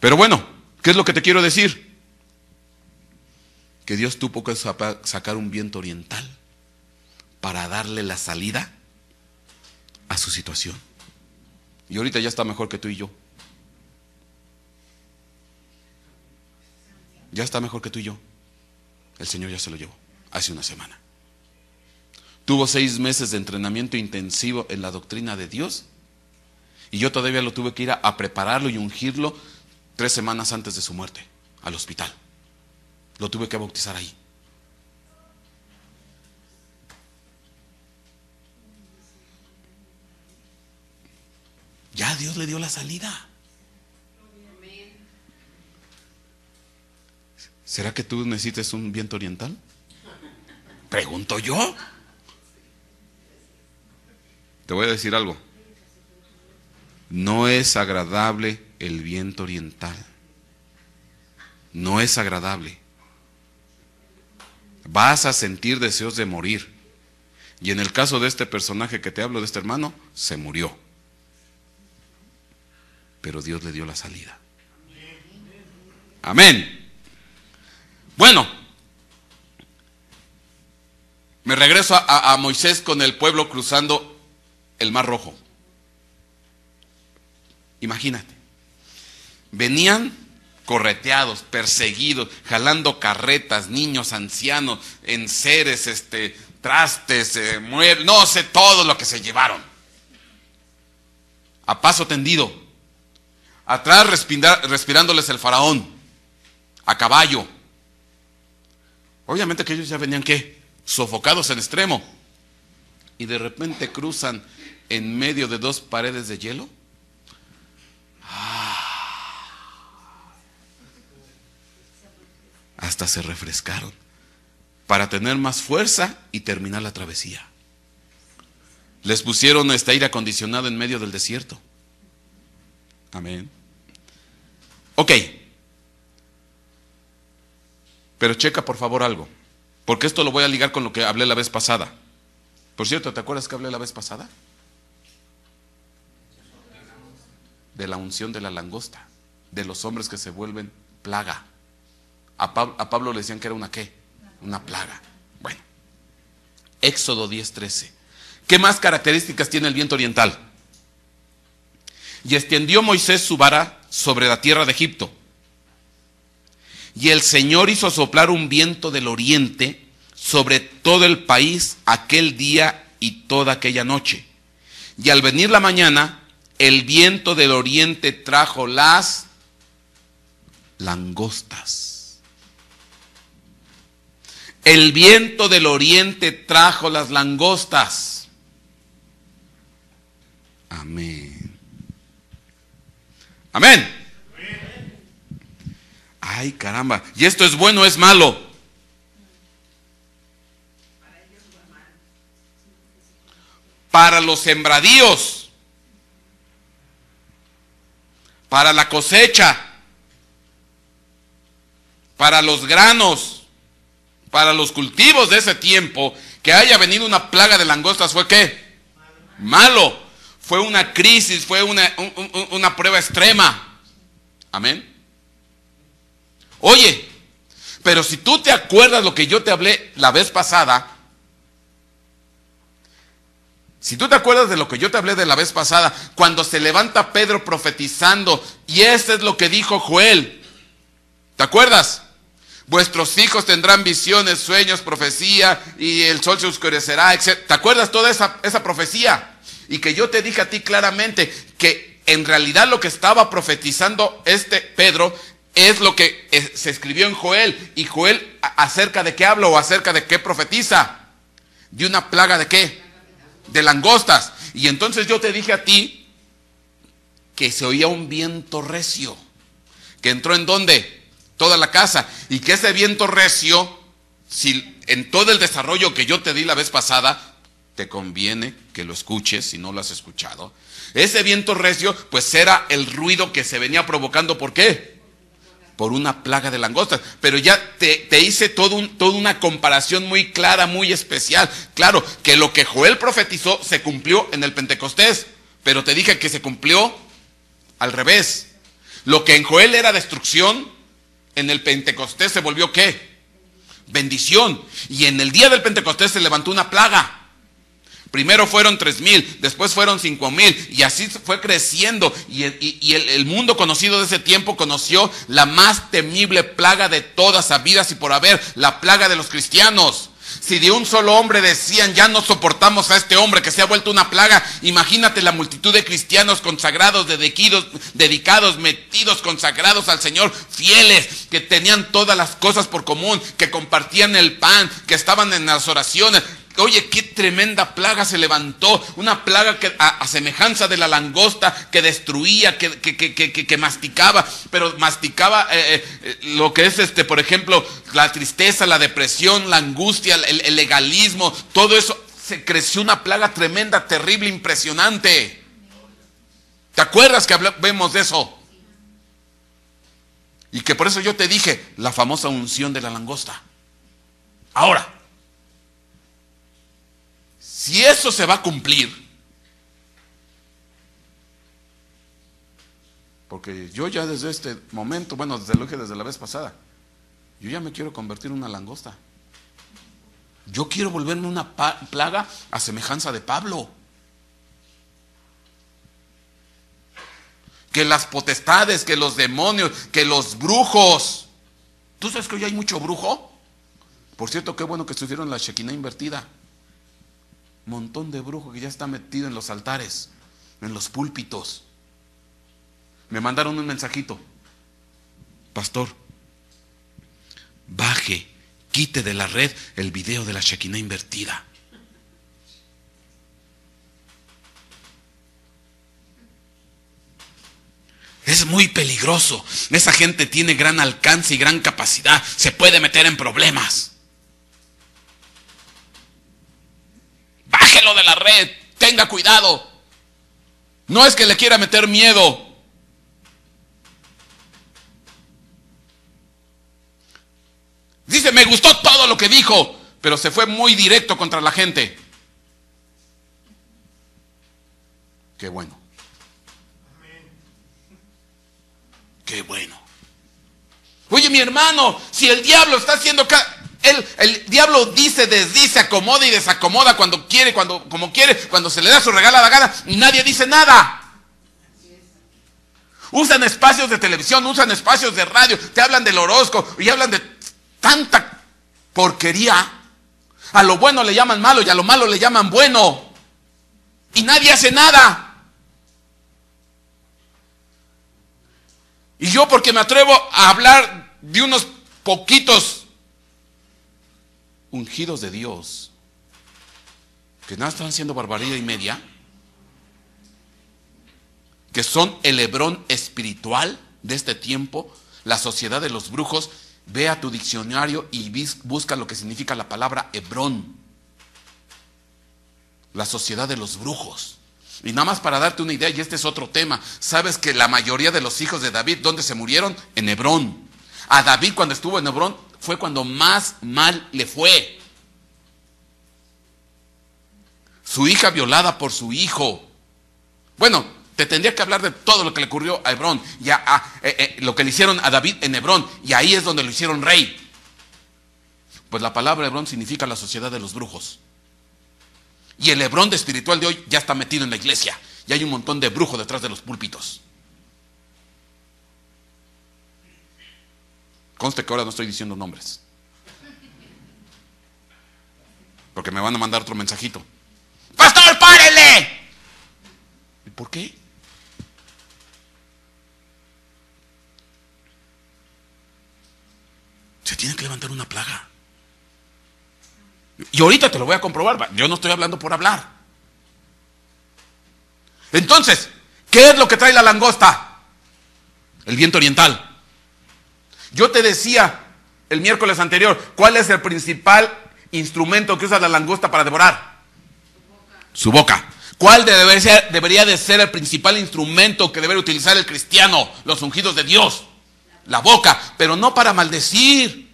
Pero bueno, ¿qué es lo que te quiero decir? Que Dios tuvo que sacar un viento oriental para darle la salida a su situación. Y ahorita ya está mejor que tú y yo. Ya está mejor que tú y yo. El Señor ya se lo llevó hace una semana. Tuvo 6 meses de entrenamiento intensivo en la doctrina de Dios. Y yo todavía lo tuve que ir a prepararlo y ungirlo 3 semanas antes de su muerte al hospital. Lo tuve que bautizar ahí. Ya Dios le dio la salida. ¿Será que tú necesitas un viento oriental? Pregunto yo. Te voy a decir algo. No es agradable el viento oriental. No es agradable. Vas a sentir deseos de morir. Y en el caso de este personaje que te hablo, de este hermano, se murió. Pero Dios le dio la salida. Amén. Bueno, me regreso a Moisés con el pueblo cruzando el Mar Rojo. Imagínate. Venían correteados, perseguidos, jalando carretas, niños, ancianos, enseres, trastes, muebles, no sé, todo lo que se llevaron. A paso tendido. Atrás respirándoles el faraón, a caballo. Obviamente que ellos ya venían, ¿qué? Sofocados en extremo. Y de repente cruzan en medio de 2 paredes de hielo. Hasta se refrescaron para tener más fuerza y terminar la travesía. Les pusieron aire acondicionado en medio del desierto. Amén. Ok. Pero checa por favor algo, porque esto lo voy a ligar con lo que hablé la vez pasada. Por cierto, ¿te acuerdas que hablé la vez pasada? De la unción de la langosta, de los hombres que se vuelven plaga. A Pablo le decían que era una ¿qué? Una plaga. Bueno, Éxodo 10:13. ¿Qué más características tiene el viento oriental? Y extendió Moisés su vara sobre la tierra de Egipto. Y el Señor hizo soplar un viento del oriente sobre todo el país aquel día y toda aquella noche. Y al venir la mañana, el viento del oriente trajo las langostas. El viento del oriente trajo las langostas. Amén. Amén. Ay, caramba. ¿Y esto es bueno o es malo? Para los sembradíos, para la cosecha, para los granos, para los cultivos de ese tiempo, que haya venido una plaga de langostas, ¿fue qué? Malo. Fue una crisis, fue una prueba extrema. Amén. Oye, pero si tú te acuerdas lo que yo te hablé la vez pasada, si tú te acuerdas de lo que yo te hablé de la vez pasada, cuando se levanta Pedro profetizando, y eso es lo que dijo Joel, ¿te acuerdas? Vuestros hijos tendrán visiones, sueños, profecía, y el sol se oscurecerá, etc. ¿Te acuerdas toda esa profecía? Y que yo te dije a ti claramente que en realidad lo que estaba profetizando Pedro es lo que se escribió en Joel. Y Joel, ¿acerca de qué habla o acerca de qué profetiza? De una plaga de qué? De langostas. Y entonces yo te dije a ti que se oía un viento recio, que entró ¿en dónde? Toda la casa. Y que ese viento recio, si en todo el desarrollo que yo te di la vez pasada, te conviene que lo escuches si no lo has escuchado. Ese viento recio, pues era el ruido que se venía provocando. ¿Por qué? por una plaga de langostas. Pero ya te hice toda una comparación muy clara, muy especial. Claro, que lo que Joel profetizó se cumplió en el Pentecostés, pero te dije que se cumplió al revés. Lo que en Joel era destrucción, en el Pentecostés se volvió ¿qué? Bendición. Y en el día del Pentecostés se levantó una plaga. Primero fueron 3,000, después fueron 5,000, y así fue creciendo. Y el mundo conocido de ese tiempo conoció la más temible plaga de todas habidas y por haber, la plaga de los cristianos. Si de un solo hombre decían, ya no soportamos a este hombre que se ha vuelto una plaga, imagínate la multitud de cristianos consagrados, dedicados, metidos, consagrados al Señor, fieles, que tenían todas las cosas por común, que compartían el pan, que estaban en las oraciones. Oye, qué tremenda plaga se levantó, una plaga que a semejanza de la langosta, que destruía, que masticaba, pero masticaba lo que es por ejemplo, la tristeza, la depresión, la angustia, el legalismo, todo eso. Se creció una plaga tremenda, terrible, impresionante. ¿Te acuerdas que vemos de eso? Y que por eso yo te dije, la famosa unción de la langosta. Ahora, si eso se va a cumplir, porque yo ya desde este momento, bueno, desde lo que desde la vez pasada, yo ya me quiero convertir en una langosta. Yo quiero volverme una plaga a semejanza de Pablo. Que las potestades, que los demonios, que los brujos. ¿Tú sabes que hoy hay mucho brujo? Por cierto, qué bueno que estuvieron la Shekinah invertida. Montón de brujo que ya está metido en los altares, en los púlpitos. Me mandaron un mensajito: pastor, baje, quite de la red el video de la Shekinah invertida. Es muy peligroso. Esa gente tiene gran alcance y gran capacidad. Se puede meter en problemas. Bájelo de la red, tenga cuidado. No es que le quiera meter miedo. Dice, me gustó todo lo que dijo, pero se fue muy directo contra la gente. Qué bueno. Qué bueno. Oye, mi hermano, si el diablo está haciendo... El diablo dice, desdice, acomoda y desacomoda cuando quiere, como quiere, cuando se le da su regalada gana, y nadie dice nada. Usan espacios de televisión, usan espacios de radio, te hablan del horóscopo y hablan de tanta porquería. A lo bueno le llaman malo y a lo malo le llaman bueno. Y nadie hace nada. Y yo, porque me atrevo a hablar de unos poquitos ungidos de Dios, que nada están haciendo barbaridad y media, que son el Hebrón espiritual de este tiempo, la sociedad de los brujos. Ve a tu diccionario y busca lo que significa la palabra Hebrón, la sociedad de los brujos. Y nada más para darte una idea, y este es otro tema, sabes que la mayoría de los hijos de David, ¿dónde se murieron? En Hebrón. A David, cuando estuvo en Hebrón, fue cuando más mal le fue. Su hija violada por su hijo. Bueno, te tendría que hablar de todo lo que le ocurrió a Hebrón, y lo que le hicieron a David en Hebrón, y ahí es donde lo hicieron rey. Pues la palabra Hebrón significa la sociedad de los brujos. Y el Hebrón de espiritual de hoy ya está metido en la iglesia, y hay un montón de brujos detrás de los púlpitos. Conste que ahora no estoy diciendo nombres, porque me van a mandar otro mensajito. ¡Pastor, párele! ¿Y por qué? Se tiene que levantar una plaga. Y ahorita te lo voy a comprobar. Yo no estoy hablando por hablar. Entonces, ¿qué es lo que trae la langosta? El viento oriental. Yo te decía el miércoles anterior, ¿cuál es el principal instrumento que usa la langosta para devorar? Su boca. ¿Cuál debería de ser el principal instrumento que debe utilizar el cristiano, los ungidos de Dios? la boca, pero no para maldecir,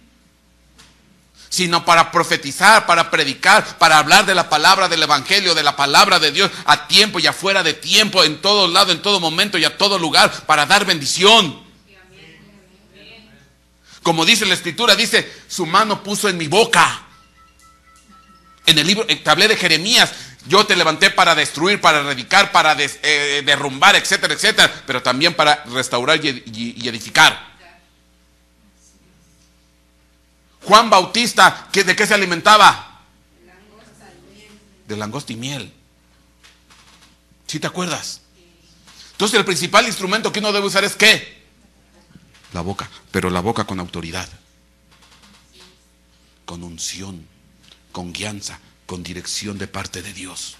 sino para profetizar, para predicar, para hablar de la palabra del evangelio, de la palabra de Dios, a tiempo y afuera de tiempo, en todo lado, en todo momento y a todo lugar, para dar bendición. Como dice la escritura, dice, su mano puso en mi boca. En el libro, te hablé de Jeremías, yo te levanté para destruir, para erradicar, para derrumbar, etcétera, etcétera, pero también para restaurar y edificar. Juan Bautista, ¿de qué se alimentaba? De langosta y miel. ¿Sí te acuerdas? Entonces el principal instrumento que uno debe usar es ¿qué? La boca, pero la boca con autoridad, con unción, con guianza, con dirección de parte de Dios.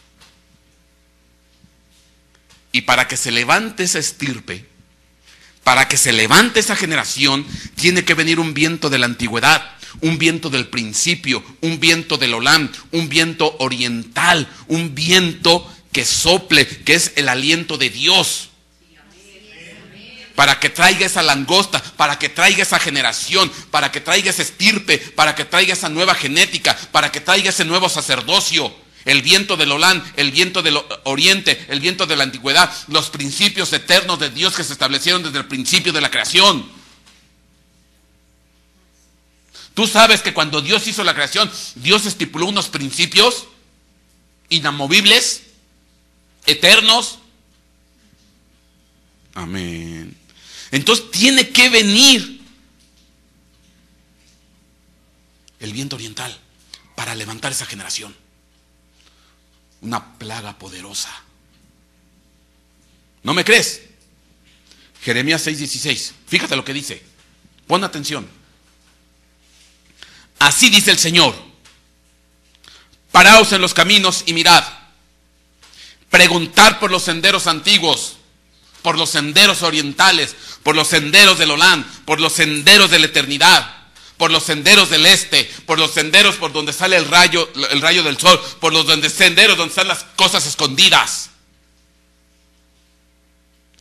Y para que se levante esa estirpe, para que se levante esa generación, tiene que venir un viento de la antigüedad, un viento del principio, un viento del Olam, un viento oriental, un viento que sople, que es el aliento de Dios. Para que traiga esa langosta, para que traiga esa generación, para que traiga ese estirpe, para que traiga esa nueva genética, para que traiga ese nuevo sacerdocio. El viento del Olam, el viento del oriente, el viento de la antigüedad, los principios eternos de Dios que se establecieron desde el principio de la creación. Tú sabes que cuando Dios hizo la creación, Dios estipuló unos principios inamovibles, eternos. Amén. Entonces tiene que venir el viento oriental para levantar esa generación. Una plaga poderosa. ¿No me crees? Jeremías 6:16. Fíjate lo que dice. Pon atención. Así dice el Señor: paraos en los caminos y mirad. Preguntad por los senderos antiguos, por los senderos orientales, por los senderos del Olam, por los senderos de la eternidad, por los senderos del este, por los senderos por donde sale el rayo del sol, por los senderos donde están las cosas escondidas.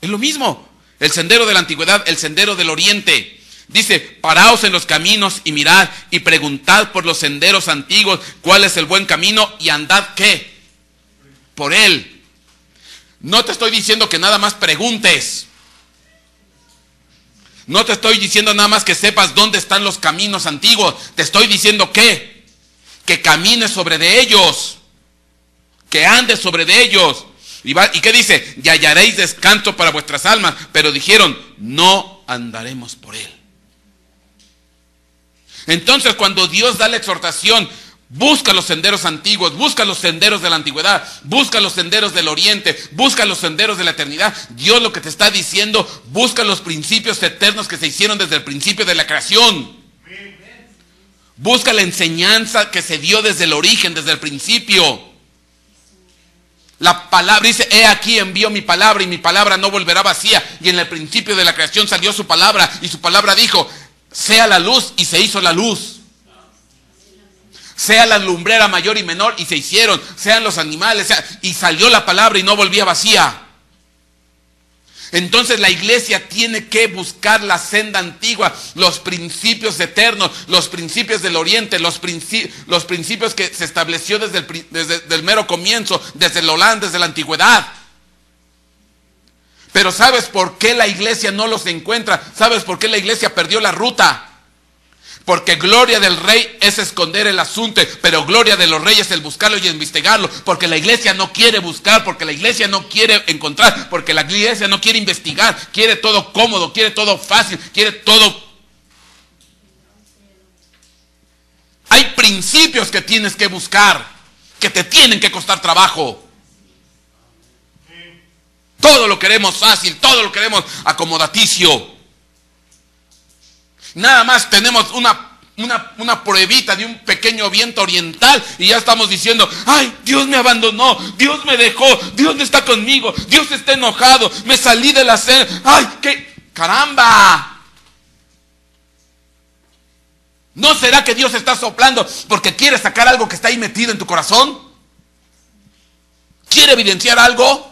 Es lo mismo, el sendero de la antigüedad, el sendero del oriente. Dice, paraos en los caminos y mirad y preguntad por los senderos antiguos cuál es el buen camino y andad ¿qué? Por él. No te estoy diciendo que nada más preguntes. No te estoy diciendo nada más que sepas dónde están los caminos antiguos. Te estoy diciendo ¿qué? Que camines sobre de ellos. Que andes sobre de ellos. ¿Y qué dice? Y hallaréis descanso para vuestras almas. Pero dijeron, no andaremos por él. Entonces cuando Dios da la exhortación, busca los senderos antiguos, busca los senderos de la antigüedad, busca los senderos del oriente, busca los senderos de la eternidad. Dios lo que te está diciendo, busca los principios eternos que se hicieron desde el principio de la creación. Busca la enseñanza que se dio desde el origen, desde el principio. La palabra dice, he aquí envío mi palabra y mi palabra no volverá vacía. Y en el principio de la creación salió su palabra y su palabra dijo, sea la luz y se hizo la luz. Sea la lumbrera mayor y menor y se hicieron. Sean los animales. Y salió la palabra y no volvía vacía. Entonces la iglesia tiene que buscar la senda antigua, los principios eternos, los principios del oriente, los principios que se estableció desde el mero comienzo, desde el Olam, desde la antigüedad. Pero ¿sabes por qué la iglesia no los encuentra? ¿Sabes por qué la iglesia perdió la ruta? Porque gloria del rey es esconder el asunto, pero gloria de los reyes es el buscarlo y investigarlo. Porque la iglesia no quiere buscar, porque la iglesia no quiere encontrar, porque la iglesia no quiere investigar, quiere todo cómodo, quiere todo fácil, quiere todo. Hay principios que tienes que buscar, que te tienen que costar trabajo. Todo lo queremos fácil, todo lo queremos acomodaticio. Nada más tenemos una pruebita de un pequeño viento oriental y ya estamos diciendo, ay, Dios me abandonó, Dios me dejó, Dios no está conmigo, Dios está enojado, me salí de la cena, ay, qué caramba. ¿No será que Dios está soplando porque quiere sacar algo que está ahí metido en tu corazón? ¿Quiere evidenciar algo?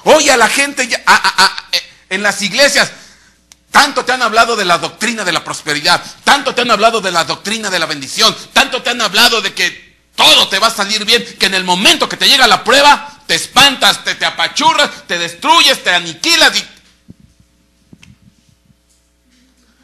Hoy a la gente en las iglesias, tanto te han hablado de la doctrina de la prosperidad, tanto te han hablado de la doctrina de la bendición, tanto te han hablado de que todo te va a salir bien, que en el momento que te llega la prueba, te espantas, te apachurras, te destruyes, te aniquilas.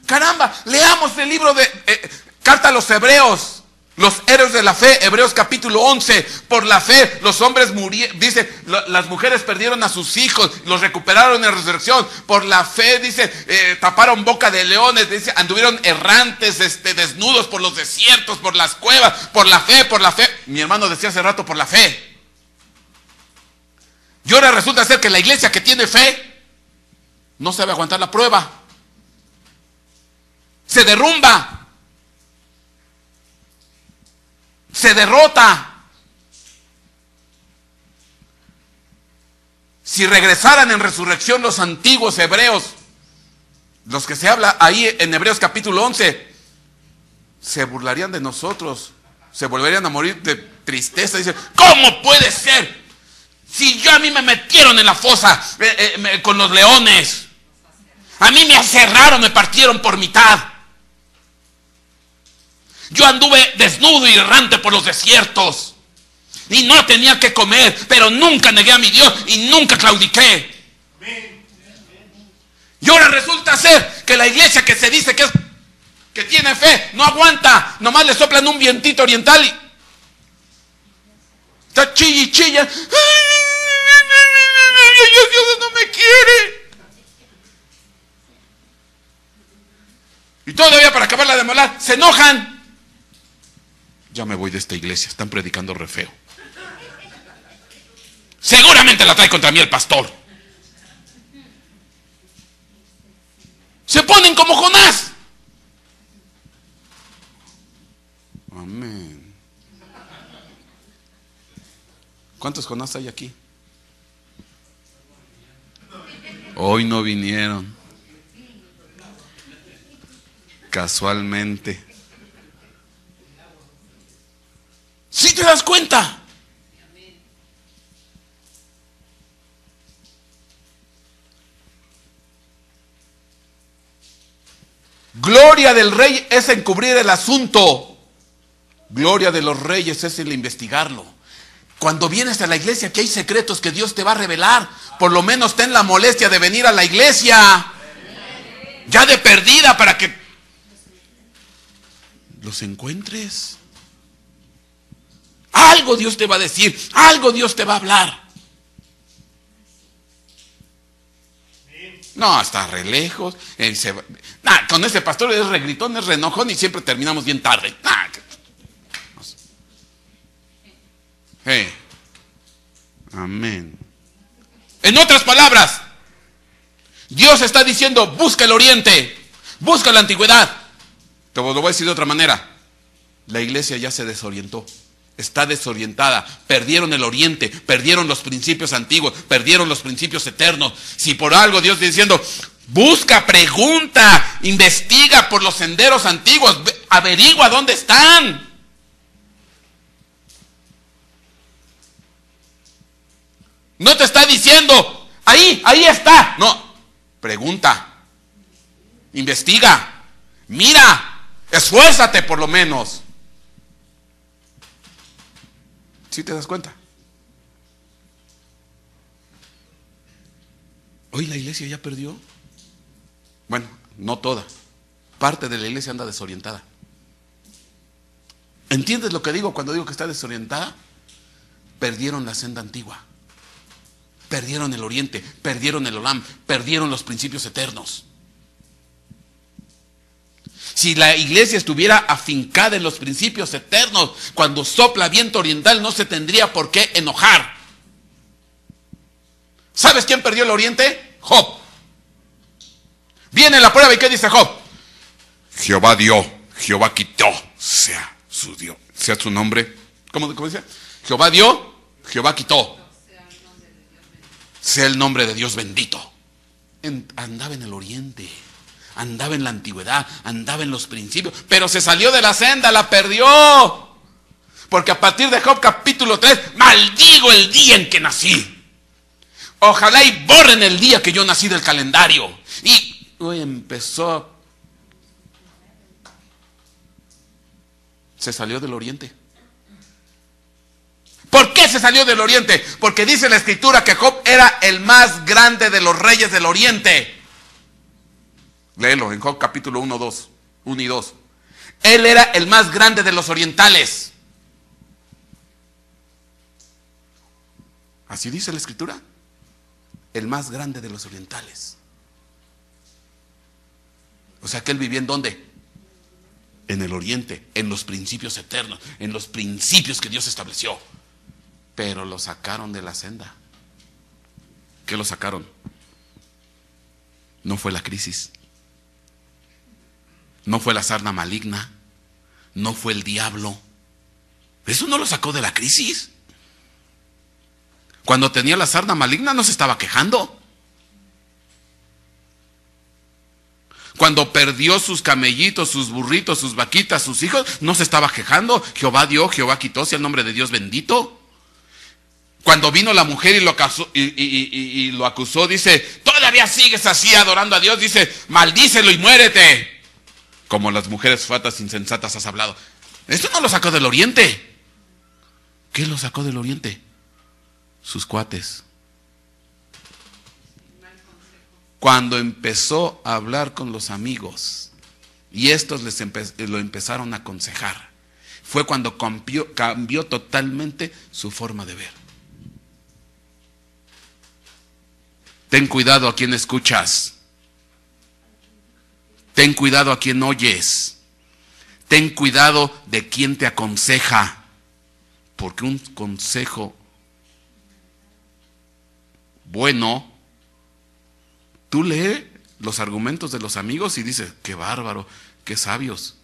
Caramba, leamos el libro de Carta a los Hebreos. Los héroes de la fe, Hebreos capítulo 11, por la fe los hombres murieron, dice, las mujeres perdieron a sus hijos, los recuperaron en resurrección, por la fe, dice, taparon boca de leones, dice, anduvieron errantes, desnudos por los desiertos, por las cuevas, por la fe, mi hermano decía hace rato, por la fe. Y ahora resulta ser que la iglesia que tiene fe, no sabe aguantar la prueba, se derrumba, se derrota. Si regresaran en resurrección los antiguos hebreos, los que se habla ahí en Hebreos capítulo 11, se burlarían de nosotros, se volverían a morir de tristeza. Dicen, ¿cómo puede ser? Si a mí me metieron en la fosa con los leones, a mí me aserraron, me partieron por mitad. Yo anduve desnudo y errante por los desiertos y no tenía que comer, pero nunca negué a mi Dios y nunca claudiqué. Y ahora resulta ser que la iglesia que se dice que tiene fe no aguanta, nomás le soplan un vientito oriental y está chilla y chilla. Dios no me quiere. Y todavía para acabarla de molar se enojan. Ya me voy de esta iglesia, están predicando re feo. Seguramente la trae contra mí el pastor. Se ponen como Jonás. Amén. ¿Cuántos Jonás hay aquí? Hoy no vinieron. Casualmente. ¿Sí te das cuenta? Gloria del rey es encubrir el asunto. Gloria de los reyes es el investigarlo. Cuando vienes a la iglesia, que hay secretos que Dios te va a revelar, por lo menos ten la molestia de venir a la iglesia. Ya de perdida para que los encuentres. Algo Dios te va a decir, algo Dios te va a hablar. No, está re lejos. Con ese pastor es re gritón, es re enojón y siempre terminamos bien tarde. Amén. En otras palabras, Dios está diciendo, busca el oriente, busca la antigüedad. Te lo voy a decir de otra manera. La iglesia ya se desorientó. Está desorientada, perdieron el oriente, perdieron los principios antiguos, perdieron los principios eternos. Si por algo Dios está diciendo, busca, pregunta, investiga por los senderos antiguos, averigua dónde están. No te está diciendo, ahí está. No, pregunta, investiga, mira, esfuérzate por lo menos. ¿Sí te das cuenta? Hoy la iglesia ya perdió. Bueno, no toda. Parte de la iglesia anda desorientada. ¿Entiendes lo que digo cuando digo que está desorientada? Perdieron la senda antigua. Perdieron el oriente, perdieron el olam, perdieron los principios eternos. Si la iglesia estuviera afincada en los principios eternos, cuando sopla viento oriental no se tendría por qué enojar. ¿Sabes quién perdió el oriente? Job. Viene la prueba y ¿qué dice Job? Jehová dio, Jehová quitó, sea su Dios, sea su nombre. ¿Cómo dice? Jehová dio, Jehová quitó. Sea el nombre de Dios bendito. Andaba en el oriente. Andaba en la antigüedad, andaba en los principios, pero se salió de la senda, la perdió. Porque a partir de Job capítulo 3, maldigo el día en que nací. Ojalá y borren el día que yo nací del calendario. Y empezó. Se salió del oriente. ¿Por qué se salió del oriente? Porque dice la escritura que Job era el más grande de los reyes del oriente. Léelo en Job capítulo 1 y 2. Él era el más grande de los orientales. Así dice la escritura. El más grande de los orientales. O sea que él vivía ¿en dónde? En el oriente, en los principios eternos, en los principios que Dios estableció. Pero lo sacaron de la senda. ¿Qué lo sacaron? No fue la crisis. No fue la sarna maligna. No fue el diablo. Eso no lo sacó de la crisis. Cuando tenía la sarna maligna no se estaba quejando. Cuando perdió sus camellitos, sus burritos, sus vaquitas, sus hijos, no se estaba quejando. Jehová dio, Jehová quitó, sea el nombre de Dios bendito. Cuando vino la mujer y lo acusó, dice, todavía sigues así adorando a Dios, dice, maldícelo y muérete. Como las mujeres fatas insensatas has hablado. Esto no lo sacó del oriente. ¿Qué lo sacó del oriente? Sus cuates. Cuando empezó a hablar con los amigos y estos lo empezaron a aconsejar, fue cuando cambió totalmente su forma de ver. Ten cuidado a quien escuchas. Ten cuidado a quien oyes. Ten cuidado de quien te aconseja. Porque un consejo bueno, tú lees los argumentos de los amigos y dices, qué bárbaro, qué sabios.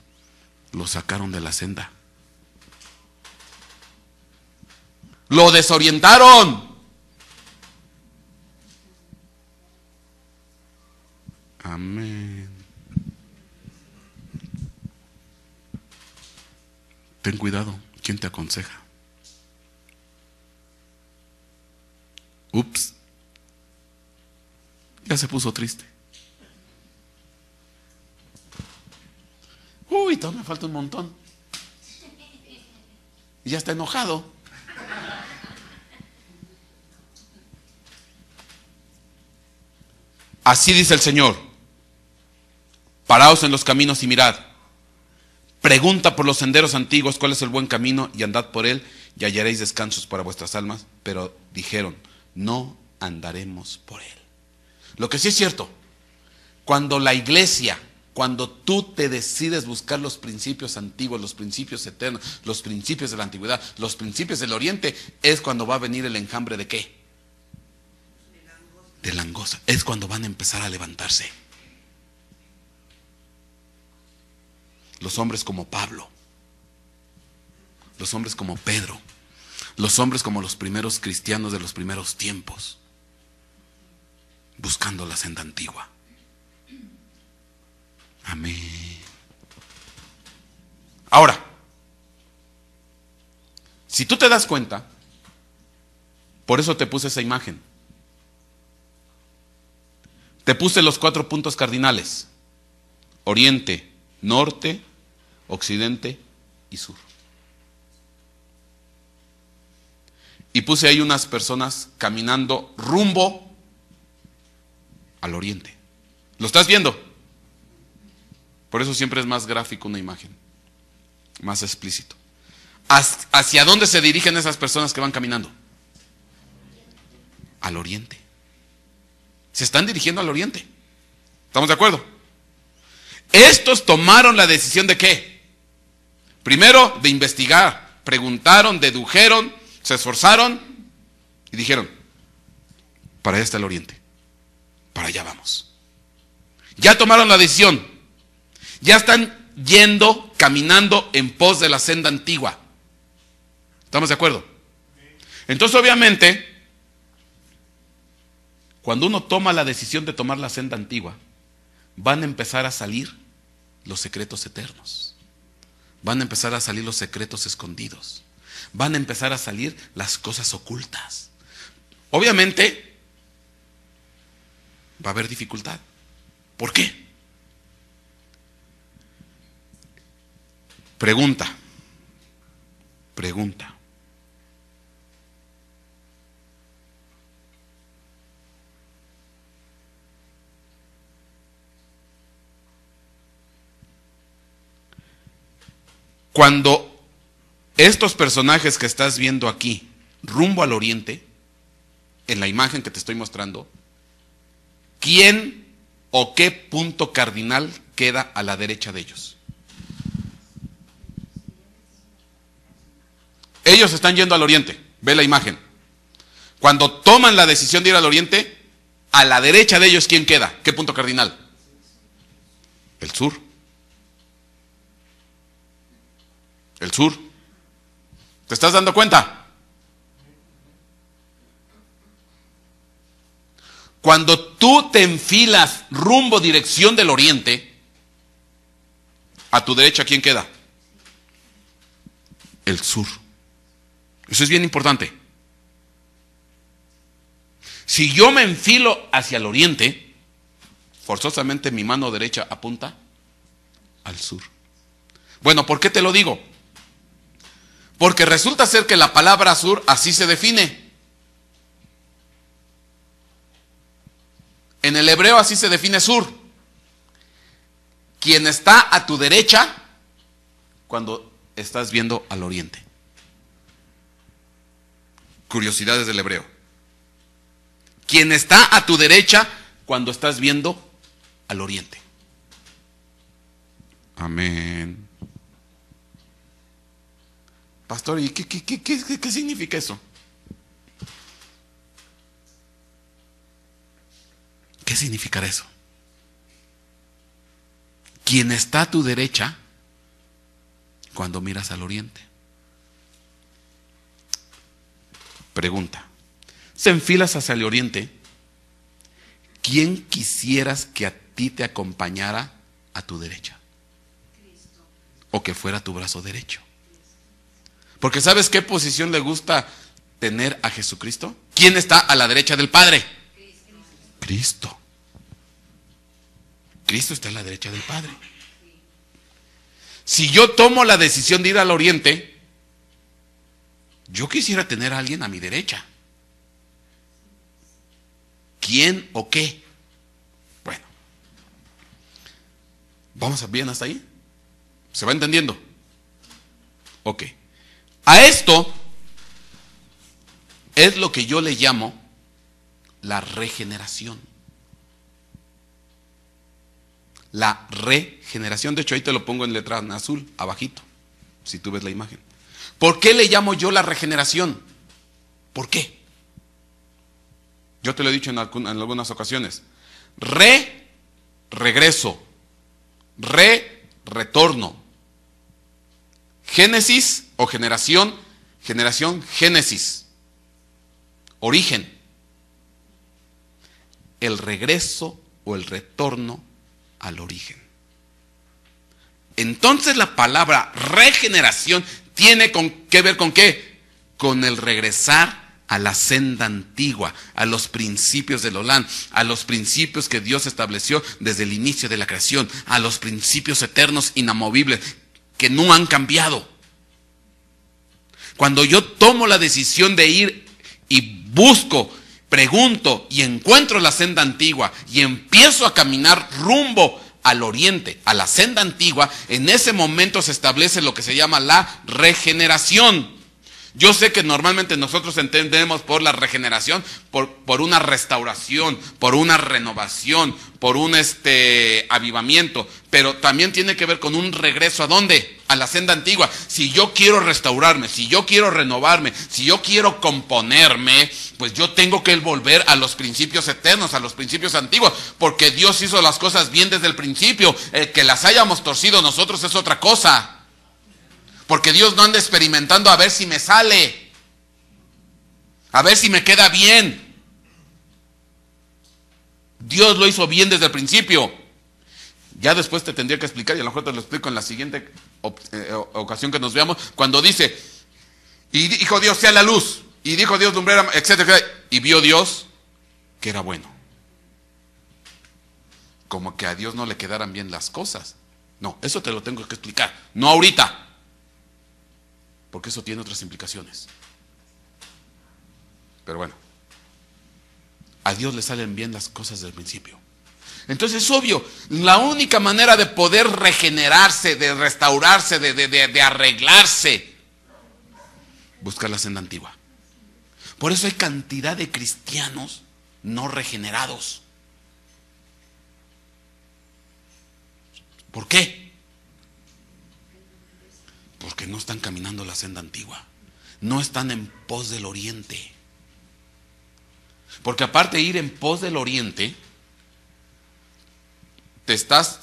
Lo sacaron de la senda. Lo desorientaron. Amén. Ten cuidado, ¿quién te aconseja? Ups. Ya se puso triste. Uy, todavía me falta un montón. Y ya está enojado. Así dice el Señor. Paraos en los caminos y mirad. Pregunta por los senderos antiguos cuál es el buen camino y andad por él y hallaréis descansos para vuestras almas. Pero dijeron, no andaremos por él. Lo que sí es cierto, cuando la iglesia, cuando tú te decides buscar los principios antiguos, los principios eternos, los principios de la antigüedad, los principios del oriente, es cuando va a venir el enjambre de ¿qué? De langosta. Es cuando van a empezar a levantarse. Los hombres como Pablo, los hombres como Pedro, los hombres como los primeros cristianos de los primeros tiempos, buscando la senda antigua. Amén. Ahora, si tú te das cuenta, por eso te puse esa imagen. Te puse los 4 puntos cardinales: oriente, norte, occidente y sur. Y puse ahí unas personas caminando rumbo al oriente. ¿Lo estás viendo? Por eso siempre es más gráfico una imagen, más explícito. ¿Hacia dónde se dirigen esas personas que van caminando? Al oriente. Se están dirigiendo al oriente. ¿Estamos de acuerdo? Estos tomaron la decisión de ¿qué? Primero, de investigar. Preguntaron, dedujeron, se esforzaron y dijeron, para allá está el oriente. Para allá vamos. Ya tomaron la decisión. Ya están yendo, caminando en pos de la senda antigua. ¿Estamos de acuerdo? Entonces, obviamente, cuando uno toma la decisión de tomar la senda antigua, van a empezar a salir los secretos eternos. Van a empezar a salir los secretos escondidos. Van a empezar a salir las cosas ocultas. Obviamente, va a haber dificultad. ¿Por qué? Pregunta. Cuando estos personajes que estás viendo aquí, rumbo al oriente, en la imagen que te estoy mostrando, ¿quién o qué punto cardinal queda a la derecha de ellos? Ellos están yendo al oriente, ve la imagen. Cuando toman la decisión de ir al oriente, a la derecha de ellos, ¿quién queda? ¿Qué punto cardinal? El sur. El sur. ¿Te estás dando cuenta? Cuando tú te enfilas rumbo dirección del oriente, a tu derecha, ¿quién queda? El sur. Eso es bien importante. Si yo me enfilo hacia el oriente, forzosamente mi mano derecha apunta al sur. Bueno, ¿por qué te lo digo? Porque resulta ser que la palabra sur así se define. En el hebreo así se define sur. Quien está a tu derecha cuando estás viendo al oriente. Curiosidades del hebreo. Quien está a tu derecha cuando estás viendo al oriente. Amén. Pastor, ¿y qué significa eso? ¿Qué significará eso? Quien está a tu derecha cuando miras al oriente. Pregunta. Si enfilas hacia el oriente, ¿quién quisieras que a ti te acompañara a tu derecha? Cristo. O que fuera tu brazo derecho. Porque ¿sabes qué posición le gusta tener a Jesucristo? ¿Quién está a la derecha del Padre? Cristo. Cristo está a la derecha del Padre. Si yo tomo la decisión de ir al oriente, yo quisiera tener a alguien a mi derecha. ¿Quién o qué? Bueno, ¿vamos bien hasta ahí? ¿Se va entendiendo? Ok. A esto es lo que yo le llamo la regeneración. La regeneración, de hecho ahí te lo pongo en letra en azul, abajito, si tú ves la imagen. ¿Por qué le llamo yo la regeneración? ¿Por qué? Yo te lo he dicho en algunas ocasiones. Regreso. Retorno. Génesis o generación, génesis. Origen. El regreso o el retorno al origen. Entonces la palabra regeneración tiene que ver con ¿qué? Con el regresar a la senda antigua, a los principios del Olán, a los principios que Dios estableció desde el inicio de la creación, a los principios eternos inamovibles que no han cambiado. Cuando yo tomo la decisión de ir y busco, pregunto y encuentro la senda antigua y empiezo a caminar rumbo al oriente, a la senda antigua, en ese momento se establece lo que se llama la regeneración. Yo sé que normalmente nosotros entendemos por la regeneración, por una restauración, por una renovación, por un avivamiento, pero también tiene que ver con un regreso ¿a dónde? A la senda antigua. Si yo quiero restaurarme, si yo quiero renovarme, si yo quiero componerme, pues yo tengo que volver a los principios eternos, a los principios antiguos, porque Dios hizo las cosas bien desde el principio. Que las hayamos torcido nosotros es otra cosa. Porque Dios no anda experimentando a ver si me sale, a ver si me queda bien. Dios lo hizo bien desde el principio. Ya después te tendría que explicar, y a lo mejor te lo explico en la siguiente ocasión que nos veamos, cuando dice, y dijo Dios sea la luz, y dijo Dios lumbrera, etcétera, y vio Dios que era bueno. como que a Dios no le quedaran bien las cosas. No, eso te lo tengo que explicar. No ahorita, porque eso tiene otras implicaciones. Pero bueno, a Dios le salen bien las cosas del principio. Entonces es obvio, la única manera de poder regenerarse, de restaurarse, de arreglarse, buscar la senda antigua. Por eso hay cantidad de cristianos no regenerados. ¿Por qué? Porque no están caminando la senda antigua. No están en pos del oriente. Porque aparte de ir en pos del oriente, te estás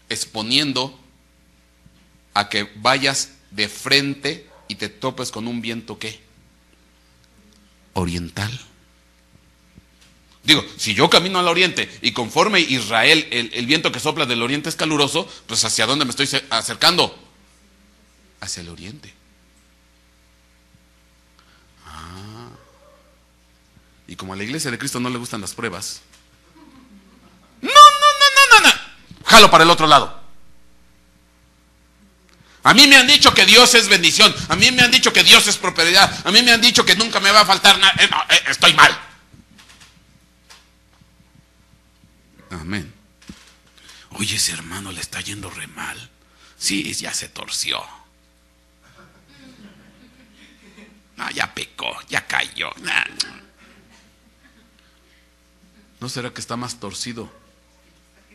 exponiendo a que vayas de frente y te topes con un viento ¿qué? Oriental. Digo, si yo camino al oriente y conforme Israel, el viento que sopla del oriente es caluroso, pues ¿hacia dónde me estoy acercando? Hacia el oriente. Y como a la iglesia de Cristo no le gustan las pruebas, no. Jalo para el otro lado. A mí me han dicho que Dios es bendición. A mí me han dicho que Dios es prosperidad. A mí me han dicho que nunca me va a faltar nada. Estoy mal. Amén. Oye, ese hermano le está yendo re mal. Sí, ya se torció. No, ya pecó, ya cayó. ¿No será que está más torcido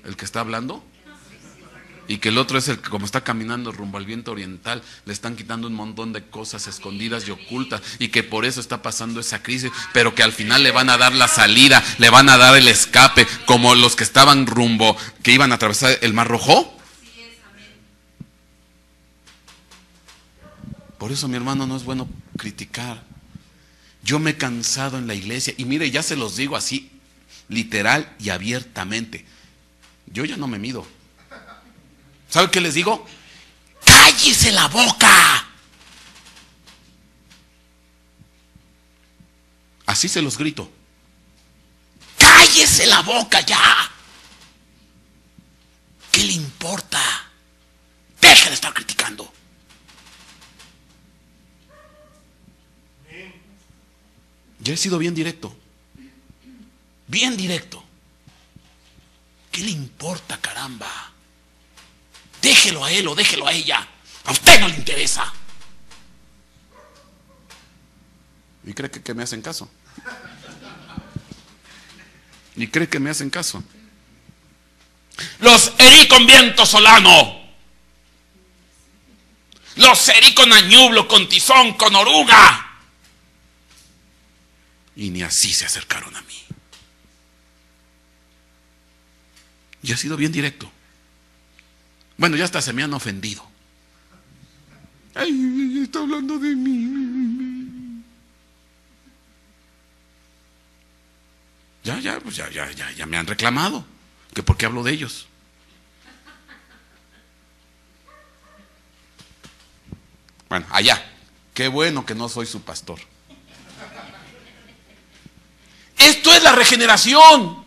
el que está hablando? Y que el otro es el que, como está caminando rumbo al viento oriental, le están quitando un montón de cosas escondidas y ocultas, y que por eso está pasando esa crisis, pero que al final le van a dar la salida, le van a dar el escape, como los que estaban rumbo, que iban a atravesar el Mar Rojo. Por eso, mi hermano, no es bueno criticar. Yo me he cansado en la iglesia, y mire, ya se los digo así, literal y abiertamente. Yo ya no me mido. ¿Sabe qué les digo? ¡Cállese la boca! Así se los grito. ¡Cállese la boca ya! ¿Qué le importa? Deje de estar criticando. Yo he sido bien directo. Bien directo. ¿Qué le importa, caramba? Déjelo a él o déjelo a ella. A usted no le interesa. ¿Y cree que me hacen caso? ¿Y cree que me hacen caso? Los herí con viento solano. Los herí con añublo, con tizón, con oruga. Y ni así se acercaron a mí. Y ha sido bien directo. Bueno, ya hasta se me han ofendido. Ay, está hablando de mí. Ya me han reclamado. Que por qué hablo de ellos. Bueno, allá. Qué bueno que no soy su pastor. Esto es la regeneración.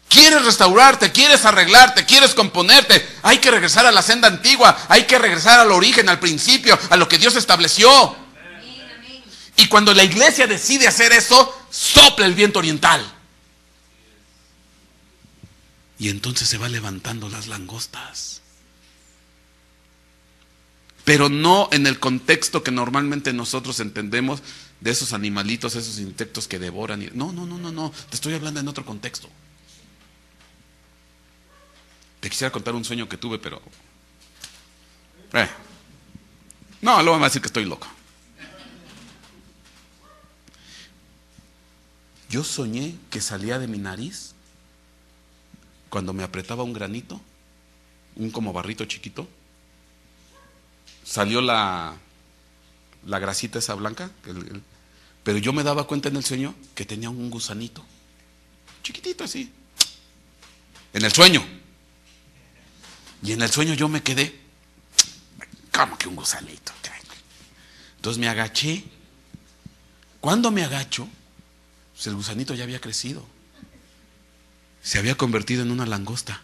¿Quieres restaurarte? ¿Quieres arreglarte? ¿Quieres componerte? Hay que regresar a la senda antigua. Hay que regresar al origen, al principio, a lo que Dios estableció. Y cuando la iglesia decide hacer eso, sopla el viento oriental. Y entonces se va levantando las langostas. Pero no en el contexto que normalmente nosotros entendemos de esos animalitos, esos insectos que devoran. No. Te estoy hablando en otro contexto. Te quisiera contar un sueño que tuve, pero... No, luego me va a decir que estoy loco. Yo soñé que salía de mi nariz, cuando me apretaba un granito, un como barrito chiquito, salió la grasita esa blanca, pero yo me daba cuenta en el sueño que tenía un gusanito, chiquitito así, en el sueño. Y en el sueño yo me quedé, ¿cómo que un gusanito? Entonces me agaché. Cuando me agacho, Pues el gusanito ya había crecido. Se había convertido en una langosta.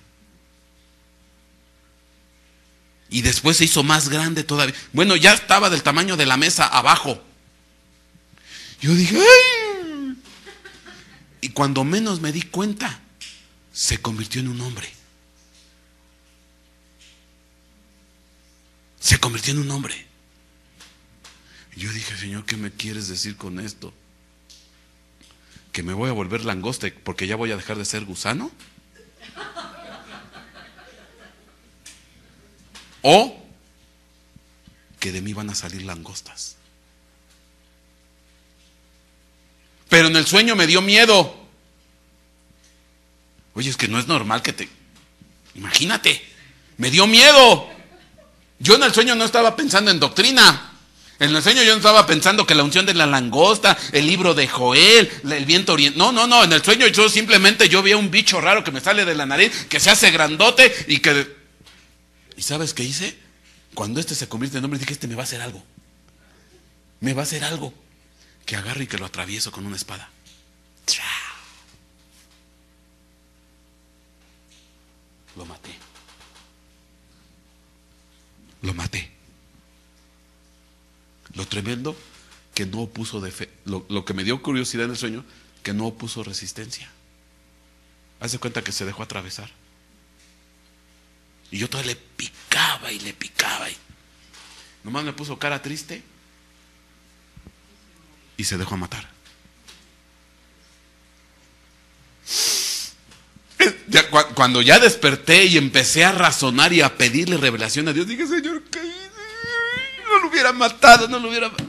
Y después se hizo más grande todavía. Bueno, ya estaba del tamaño de la mesa abajo. Yo dije, ¡ay! Y cuando menos me di cuenta, se convirtió en un hombre. Se convirtió en un hombre. Y yo dije, Señor, ¿qué me quieres decir con esto? ¿Que me voy a volver langosta porque ya voy a dejar de ser gusano? ¿O que de mí van a salir langostas? Pero en el sueño me dio miedo. Oye, es que no es normal que te... Imagínate, me dio miedo. Yo en el sueño no estaba pensando en doctrina. En el sueño yo no estaba pensando que la unción de la langosta, el libro de Joel, el viento oriental. No. En el sueño yo simplemente vi un bicho raro que me sale de la nariz, que se hace grandote y que... ¿Y sabes qué hice? Cuando este se convierte en hombre, dije, este me va a hacer algo. Me va a hacer algo. Que agarro y que lo atravieso con una espada. Lo maté. Lo maté. Lo tremendo que no opuso lo que me dio curiosidad en el sueño, que no opuso resistencia. Haz de cuenta que se dejó atravesar. Y yo todavía le picaba y le picaba. Nomás me puso cara triste y se dejó matar. Cuando ya desperté y empecé a razonar y a pedirle revelación a Dios, dije, Señor, ¿qué hice? No lo hubiera matado, no lo hubiera matado.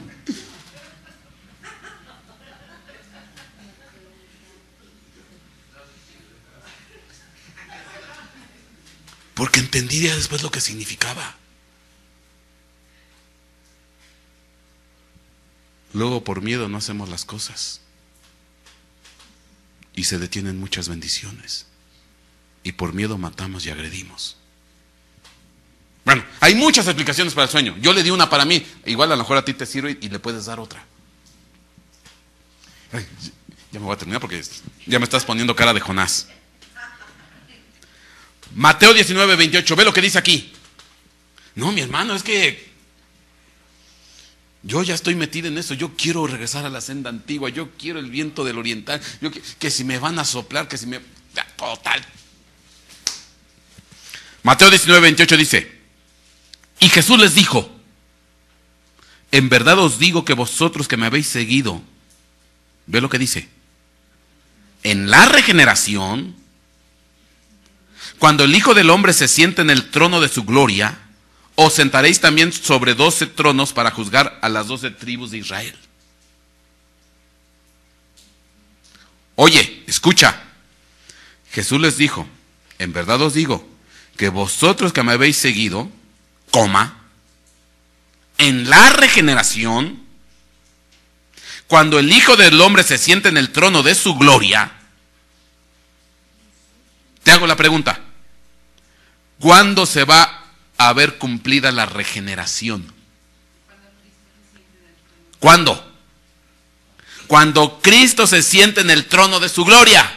Porque entendí ya después lo que significaba. Luego por miedo no hacemos las cosas. Y se detienen muchas bendiciones. Y por miedo matamos y agredimos. Bueno, hay muchas explicaciones para el sueño. Yo le di una para mí. Igual a lo mejor a ti te sirve y le puedes dar otra. Ay, ya me voy a terminar porque ya me estás poniendo cara de Jonás. Mateo 19:28, ve lo que dice aquí. No, mi hermano, es que yo ya estoy metido en eso. Yo quiero regresar a la senda antigua. Yo quiero el viento del oriental. Que si me van a soplar, que si me... Total. Mateo 19:28 dice: y Jesús les dijo: en verdad os digo que vosotros que me habéis seguido, ve lo que dice, en la regeneración, cuando el Hijo del Hombre se siente en el trono de su gloria, os sentaréis también sobre 12 tronos para juzgar a las 12 tribus de Israel. Oye, escucha. Jesús les dijo: en verdad os digo que vosotros que me habéis seguido, en la regeneración, cuando el Hijo del Hombre se siente en el trono de su gloria, te hago la pregunta: ¿cuándo se va a ver cumplida la regeneración? ¿Cuándo? Cuando Cristo se siente en el trono de su gloria.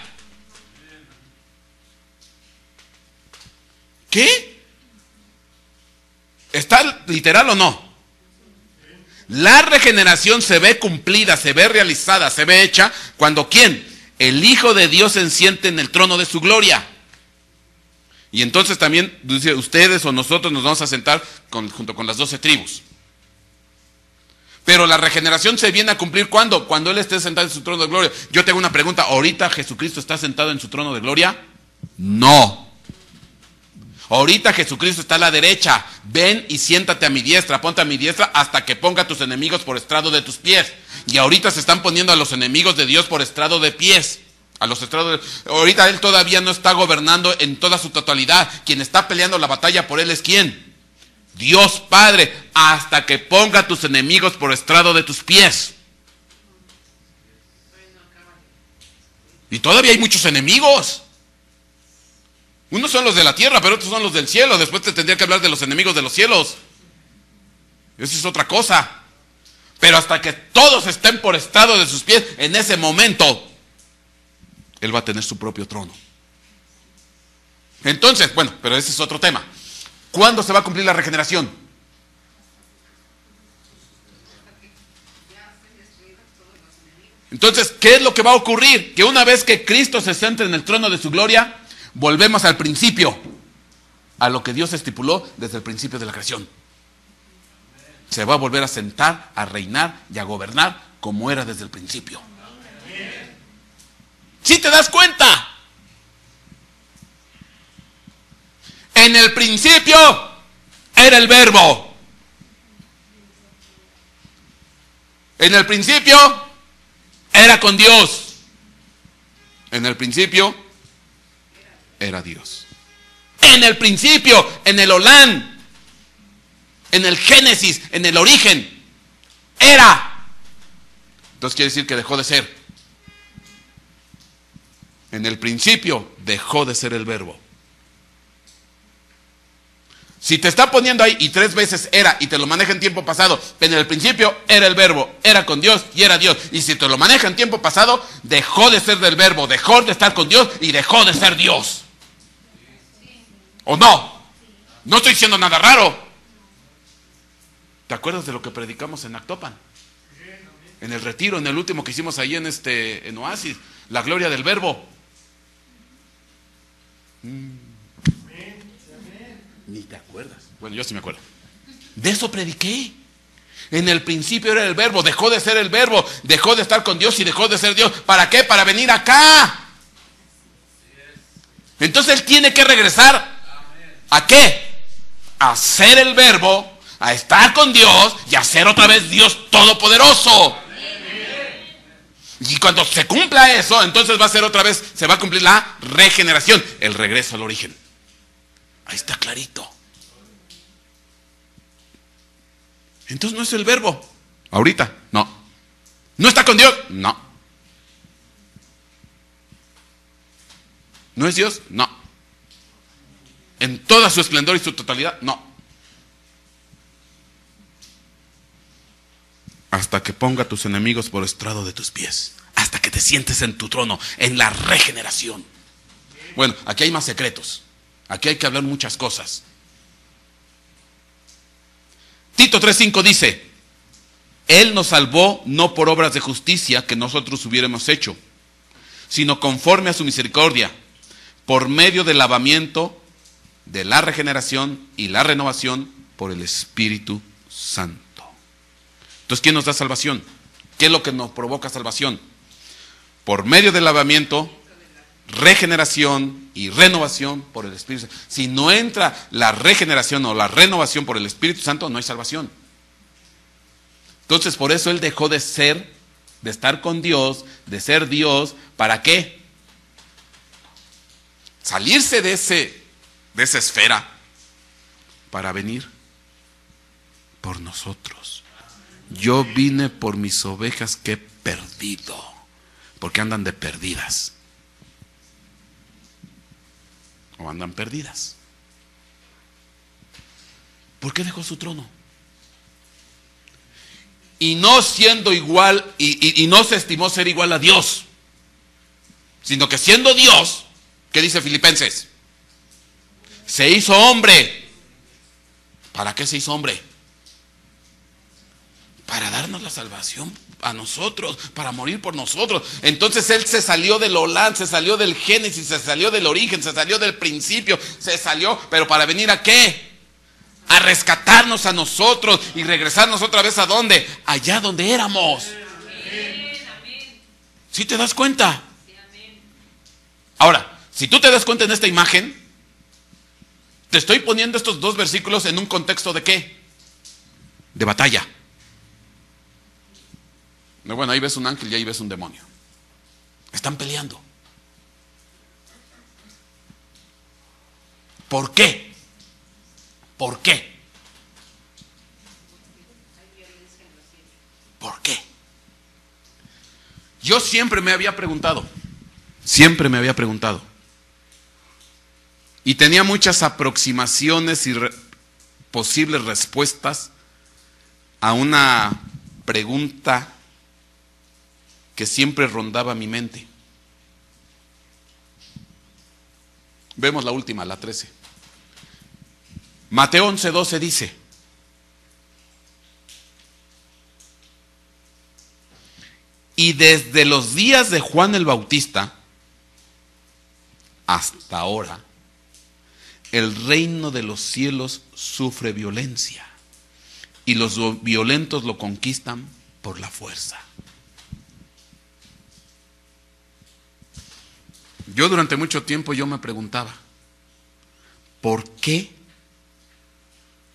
¿Qué? ¿Está literal o no? La regeneración se ve cumplida, se ve realizada, se ve hecha cuando ¿quién? El Hijo de Dios se siente en el trono de su gloria. Y entonces también dice, ustedes o nosotros nos vamos a sentar junto con las 12 tribus. Pero la regeneración se viene a cumplir ¿cuándo? Cuando Él esté sentado en su trono de gloria. Yo tengo una pregunta: ¿ahorita Jesucristo está sentado en su trono de gloria? No. Ahorita Jesucristo está a la derecha. Ven y siéntate a mi diestra, ponte a mi diestra hasta que ponga a tus enemigos por estrado de tus pies. Y ahorita se están poniendo a los enemigos de Dios por estrado de pies. Ahorita Él todavía no está gobernando en toda su totalidad. Quien está peleando la batalla por Él es ¿quién? Dios Padre, hasta que ponga a tus enemigos por estrado de tus pies. Y todavía hay muchos enemigos. Unos son los de la tierra, pero otros son los del cielo. Después te tendría que hablar de los enemigos de los cielos. Eso es otra cosa. Pero hasta que todos estén por estrado de sus pies, en ese momento Él va a tener su propio trono. Entonces, bueno, pero ese es otro tema. ¿Cuándo se va a cumplir la regeneración? Entonces, ¿qué es lo que va a ocurrir? Que una vez que Cristo se siente en el trono de su gloria, volvemos al principio, a lo que Dios estipuló desde el principio de la creación. Se va a volver a sentar, a reinar y a gobernar como era desde el principio. ¿Sí te das cuenta? En el principio era el verbo. En el principio era con Dios. En el principio era Dios. En el principio, en el Olán, en el Génesis, en el origen, era. Entonces quiere decir que dejó de ser. En el principio dejó de ser el verbo. Si te está poniendo ahí y 3 veces era y te lo maneja en tiempo pasado, en el principio era el verbo, era con Dios y era Dios. Y si te lo maneja en tiempo pasado, dejó de ser del verbo, dejó de estar con Dios y dejó de ser Dios. ¿O no? No estoy diciendo nada raro. ¿Te acuerdas de lo que predicamos en Actopan? En el retiro, en el último que hicimos ahí en Oasis, la gloria del verbo. Ni te acuerdas. Bueno, yo sí me acuerdo. De eso prediqué. En el principio era el verbo, dejó de ser el verbo, dejó de estar con Dios y dejó de ser Dios. ¿Para qué? Para venir acá. Entonces Él tiene que regresar. ¿A qué? A ser el verbo, a estar con Dios y a ser otra vez Dios Todopoderoso. Y cuando se cumpla eso, entonces va a ser otra vez, se va a cumplir la regeneración, el regreso al origen. Ahí está clarito. Entonces no es el verbo. Ahorita, no. ¿No está con Dios? No. ¿No es Dios? No. ¿En toda su esplendor y su totalidad? No. Hasta que ponga a tus enemigos por estrado de tus pies. Hasta que te sientes en tu trono, en la regeneración. Bueno, aquí hay más secretos. Aquí hay que hablar muchas cosas. Tito 3:5 dice: Él nos salvó no por obras de justicia que nosotros hubiéramos hecho, sino conforme a su misericordia, por medio del lavamiento de la regeneración y la renovación por el Espíritu Santo. Entonces, ¿quién nos da salvación? ¿Qué es lo que nos provoca salvación? Por medio del lavamiento, regeneración y renovación por el Espíritu Santo. Si no entra la regeneración o la renovación por el Espíritu Santo, no hay salvación. Entonces, por eso Él dejó de ser, de estar con Dios, de ser Dios. ¿Para qué? Salirse de esa esfera para venir por nosotros. Yo vine por mis ovejas que he perdido, porque andan de perdidas. O andan perdidas. ¿Por qué dejó su trono? Y no siendo igual, y no se estimó ser igual a Dios, sino que siendo Dios, ¿qué dice Filipenses? Se hizo hombre. ¿Para qué se hizo hombre? Para darnos la salvación a nosotros, para morir por nosotros. Entonces Él se salió del Olán, se salió del Génesis, se salió del origen, se salió del principio, se salió, pero ¿para venir a qué? A rescatarnos a nosotros y regresarnos otra vez ¿a dónde? Allá donde éramos. ¿Sí te das cuenta? Ahora, si tú te das cuenta en esta imagen, te estoy poniendo estos 2 versículos en un contexto de ¿qué? De batalla. Bueno, ahí ves un ángel y ahí ves un demonio. Están peleando. ¿Por qué? ¿Por qué? ¿Por qué? Yo siempre me había preguntado, y tenía muchas aproximaciones y posibles respuestas a una pregunta que siempre rondaba mi mente. Vemos la última, la 13. Mateo 11:12 dice: y desde los días de Juan el Bautista hasta ahora, el reino de los cielos sufre violencia, y los violentos lo conquistan por la fuerza. Yo durante mucho tiempo yo me preguntaba, ¿por qué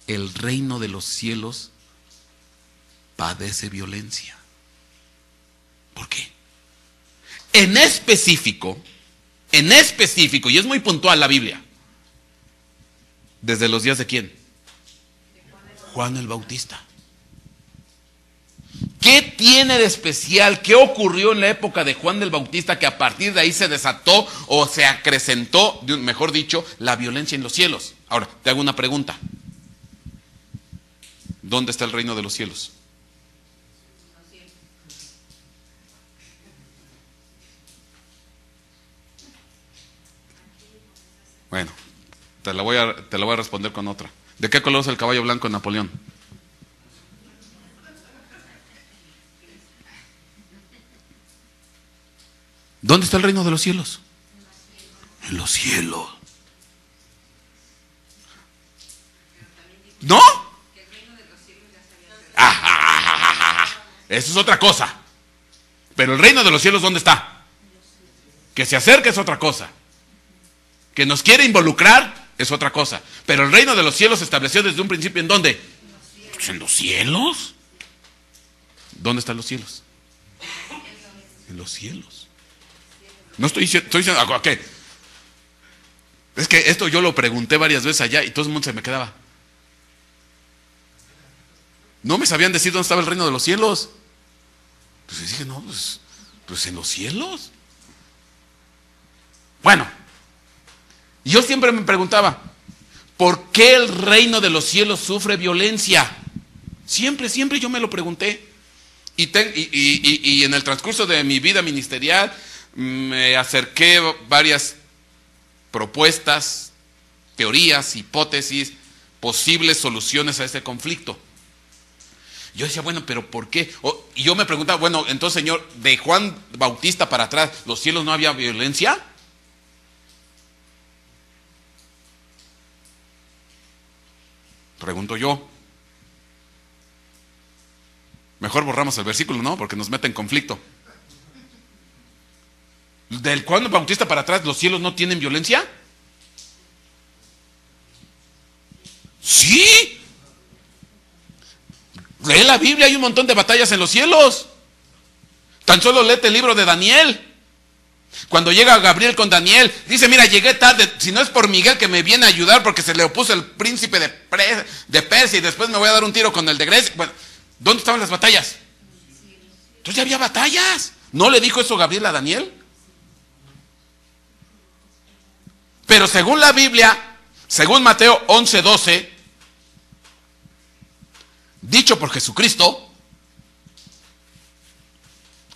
el reino de los cielos padece violencia? ¿Por qué? En específico, y es muy puntual la Biblia, ¿desde los días de quién? Juan el Bautista. ¿Qué tiene de especial? ¿Qué ocurrió en la época de Juan el Bautista que a partir de ahí se desató o se acrecentó, mejor dicho, la violencia en los cielos? Ahora, te hago una pregunta. ¿Dónde está el reino de los cielos? Bueno, te la voy a responder con otra. ¿De qué color es el caballo blanco en Napoleón? ¿Dónde está el reino de los cielos? En los cielos. ¿No? Eso es otra cosa. Pero el reino de los cielos, ¿dónde está? Que se acerque es otra cosa. Que nos quiere involucrar es otra cosa. Pero el reino de los cielos se estableció desde un principio, ¿en dónde? Pues en los cielos. ¿Dónde están los cielos? En los cielos. No estoy diciendo, ok. Es que esto yo lo pregunté varias veces allá y todo el mundo se me quedaba. No me sabían decir dónde estaba el reino de los cielos. Pues dije, no, pues en los cielos. Bueno, yo siempre me preguntaba, ¿por qué el reino de los cielos sufre violencia? Siempre yo me lo pregunté. Y en el transcurso de mi vida ministerial me acerqué a varias propuestas, teorías, hipótesis, posibles soluciones a este conflicto. Yo decía, bueno, pero ¿por qué? Y yo me preguntaba, bueno, entonces, Señor, de Juan Bautista para atrás, ¿los cielos no había violencia? Pregunto yo. Mejor borramos el versículo, ¿no? Porque nos mete en conflicto. ¿Del Juan Bautista para atrás los cielos no tienen violencia? Sí. Lee la Biblia, hay un montón de batallas en los cielos. Tan solo léete el libro de Daniel. Cuando llega Gabriel con Daniel, dice, mira, llegué tarde, si no es por Miguel que me viene a ayudar porque se le opuso el príncipe de Persia y después me voy a dar un tiro con el de Grecia. Bueno, ¿dónde estaban las batallas? Entonces ya había batallas. ¿No le dijo eso Gabriel a Daniel? Pero según la Biblia, según Mateo 11:12, dicho por Jesucristo,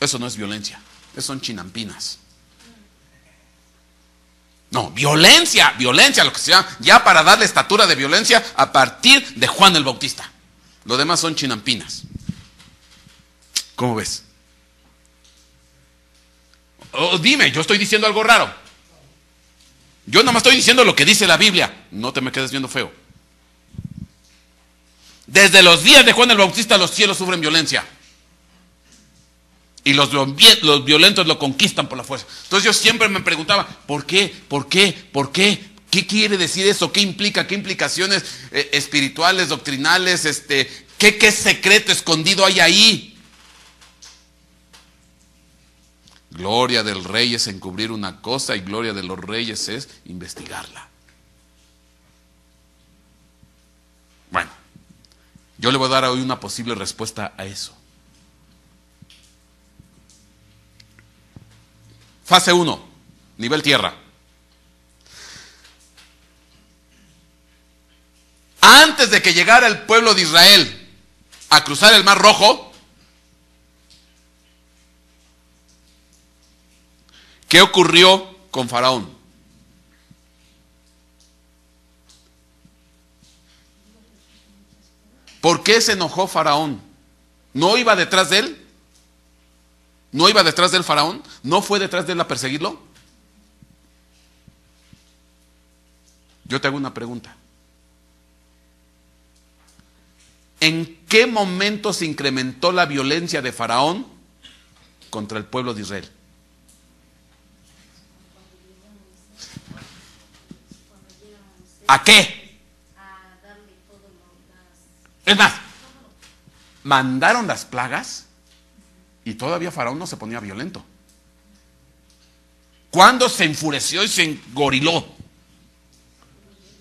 eso no es violencia, eso son chinampinas. No, violencia, lo que se llama, ya para darle estatura de violencia a partir de Juan el Bautista. Lo demás son chinampinas. ¿Cómo ves? Dime, yo estoy diciendo algo raro. Yo nada más estoy diciendo lo que dice la Biblia. No te me quedes viendo feo. Desde los días de Juan el Bautista los cielos sufren violencia. Y los violentos lo conquistan por la fuerza. Entonces yo siempre me preguntaba, ¿por qué? ¿Qué quiere decir eso? ¿Qué implica? ¿Qué implicaciones espirituales, doctrinales? ¿Qué secreto escondido hay ahí? Gloria del rey es encubrir una cosa y gloria de los reyes es investigarla. Bueno, yo le voy a dar hoy una posible respuesta a eso. Fase 1, nivel tierra. Antes de que llegara el pueblo de Israel a cruzar el Mar Rojo, ¿qué ocurrió con Faraón? ¿Por qué se enojó Faraón? ¿No iba detrás de él? ¿No iba detrás del Faraón? ¿No fue detrás de él a perseguirlo? Yo te hago una pregunta. ¿En qué momento se incrementó la violencia de Faraón contra el pueblo de Israel? ¿A qué? Es más, mandaron las plagas y todavía Faraón no se ponía violento. ¿Cuándo se enfureció y se engoriló?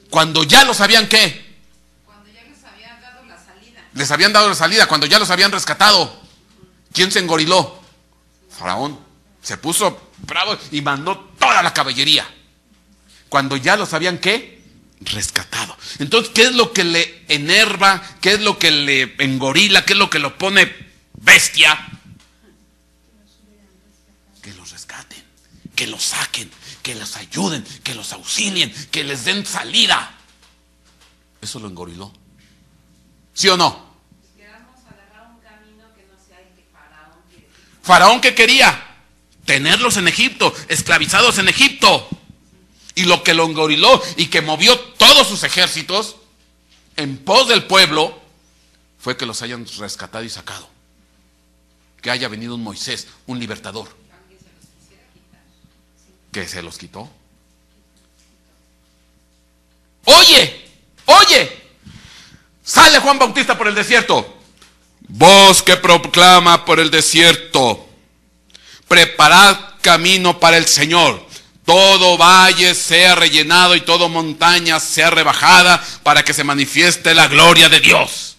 Cuando ya los habían ¿qué? Cuando ya les habían dado la salida. Les habían dado la salida, cuando ya los habían rescatado. ¿Quién se engoriló? Faraón. Se puso bravo y mandó toda la caballería. Cuando ya los habían ¿qué? Rescatado. Entonces, ¿qué es lo que le enerva? ¿Qué es lo que le engorila? ¿Qué es lo que lo pone bestia? Que los rescaten, que los saquen, que los ayuden, que los auxilien, que les den salida. Eso lo engoriló. ¿Sí o no? Queramos agarrar un camino que no sea el que Faraón quiere. ¿Faraón qué quería? Tenerlos en Egipto, esclavizados en Egipto. Y lo que lo engoriló y que movió todos sus ejércitos en pos del pueblo fue que los hayan rescatado y sacado. Que haya venido un Moisés, un libertador. Que se los quitó. Oye, sale Juan Bautista por el desierto. Voz que proclama por el desierto: preparad camino para el Señor. Todo valle sea rellenado y toda montaña sea rebajada para que se manifieste la gloria de Dios.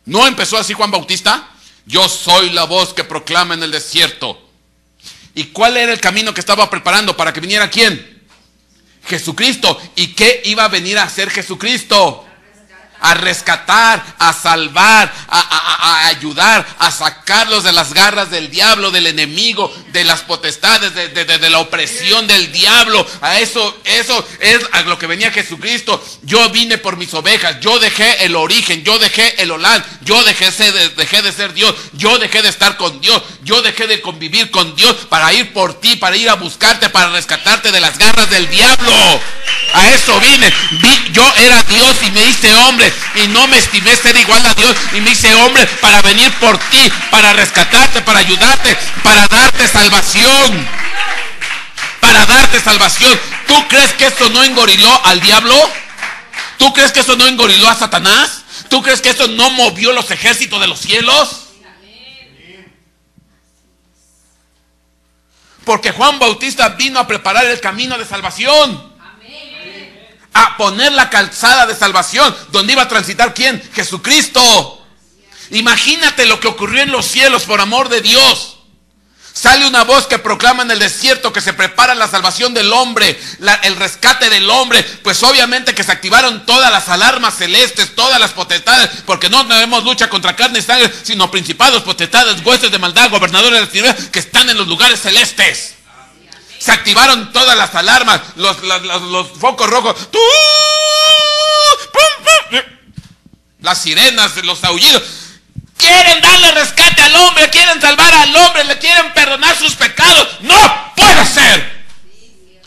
¿No empezó así Juan Bautista? Yo soy la voz que proclama en el desierto. ¿Y cuál era el camino que estaba preparando para que viniera quién? Jesucristo. ¿Y qué iba a venir a hacer Jesucristo? A rescatar, a salvar, a ayudar, a sacarlos de las garras del diablo, del enemigo, de las potestades, de la opresión del diablo. Eso es a lo que venía Jesucristo. Yo vine por mis ovejas, yo dejé el origen, yo dejé el Olán, yo dejé de ser Dios, yo dejé de estar con Dios, yo dejé de convivir con Dios para ir por ti, para ir a buscarte, para rescatarte de las garras del diablo. A eso vine. Yo era Dios y me hice hombre y no me estimé ser igual a Dios y me hice hombre para venir por ti, para rescatarte, para ayudarte, para darte salvación. Para darte salvación. ¿Tú crees que esto no engoriló al diablo? ¿Tú crees que eso no engoriló a Satanás? ¿Tú crees que eso no movió los ejércitos de los cielos? Porque Juan Bautista vino a preparar el camino de salvación. A poner la calzada de salvación. ¿Dónde iba a transitar quién? Jesucristo. Imagínate lo que ocurrió en los cielos por amor de Dios. Sale una voz que proclama en el desierto que se prepara la salvación del hombre, el rescate del hombre. Pues obviamente que se activaron todas las alarmas celestes, todas las potestades, porque no tenemos lucha contra carne y sangre, sino principados, potestades, huestes de maldad, gobernadores de las tinieblas que están en los lugares celestes. Se activaron todas las alarmas, los focos rojos, las sirenas, los aullidos. Quieren darle rescate al hombre, quieren salvar al hombre, le quieren perdonar sus pecados. ¡No puede ser!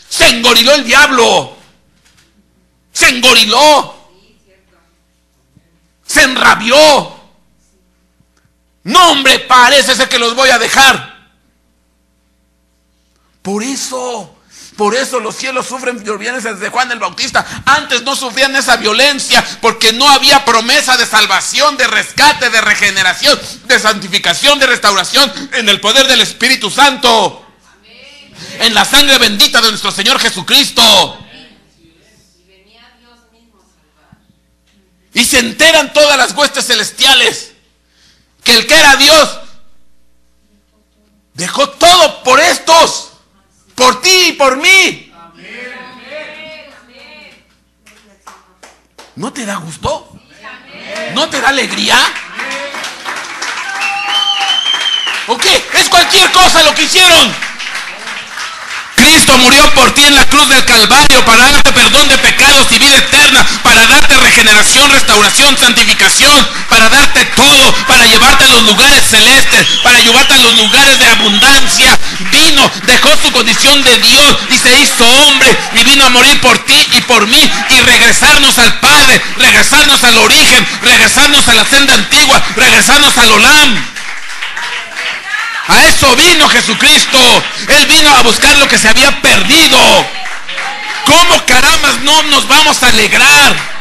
Se engoriló el diablo. Se engoriló. Se enrabió. No, hombre, parece ser que los voy a dejar. Por eso los cielos sufren violencia desde Juan el Bautista. Antes no sufrían esa violencia porque no había promesa de salvación, de rescate, de regeneración, de santificación, de restauración en el poder del Espíritu Santo. Amén. En la sangre bendita de nuestro Señor Jesucristo. Amén. Y venía Dios mismo a salvar. Y se enteran todas las huestes celestiales que el que era Dios dejó todo por estos. Por ti y por mí. Amén. ¿No te da gusto? ¿No te da alegría? ¿O qué? Es cualquier cosa lo que hicieron. Cristo murió por ti en la cruz del Calvario para darte perdón de pecados y vida eterna, para darte regeneración regeneración, restauración, santificación, para darte todo, para llevarte a los lugares celestes, para llevarte a los lugares de abundancia. Vino, dejó su condición de Dios y se hizo hombre y vino a morir por ti y por mí y regresarnos al Padre, regresarnos al origen, regresarnos a la senda antigua, regresarnos al Olam. A eso vino Jesucristo. Él vino a buscar lo que se había perdido. ¿Cómo carambas no nos vamos a alegrar?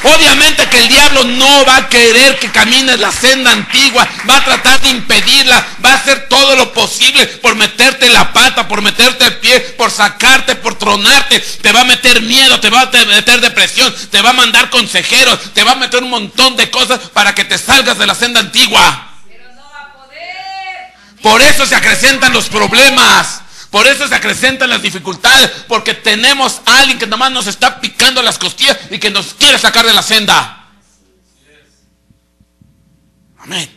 Obviamente que el diablo no va a querer que camines la senda antigua, va a tratar de impedirla, va a hacer todo lo posible por meterte la pata, por meterte el pie, por sacarte, por tronarte. Te va a meter miedo, te va a meter depresión, te va a mandar consejeros, te va a meter un montón de cosas para que te salgas de la senda antigua. Pero no va a poder. Por eso se acrecentan los problemas. Por eso se acrecentan las dificultades, porque tenemos a alguien que nomás nos está picando las costillas y que nos quiere sacar de la senda. Amén.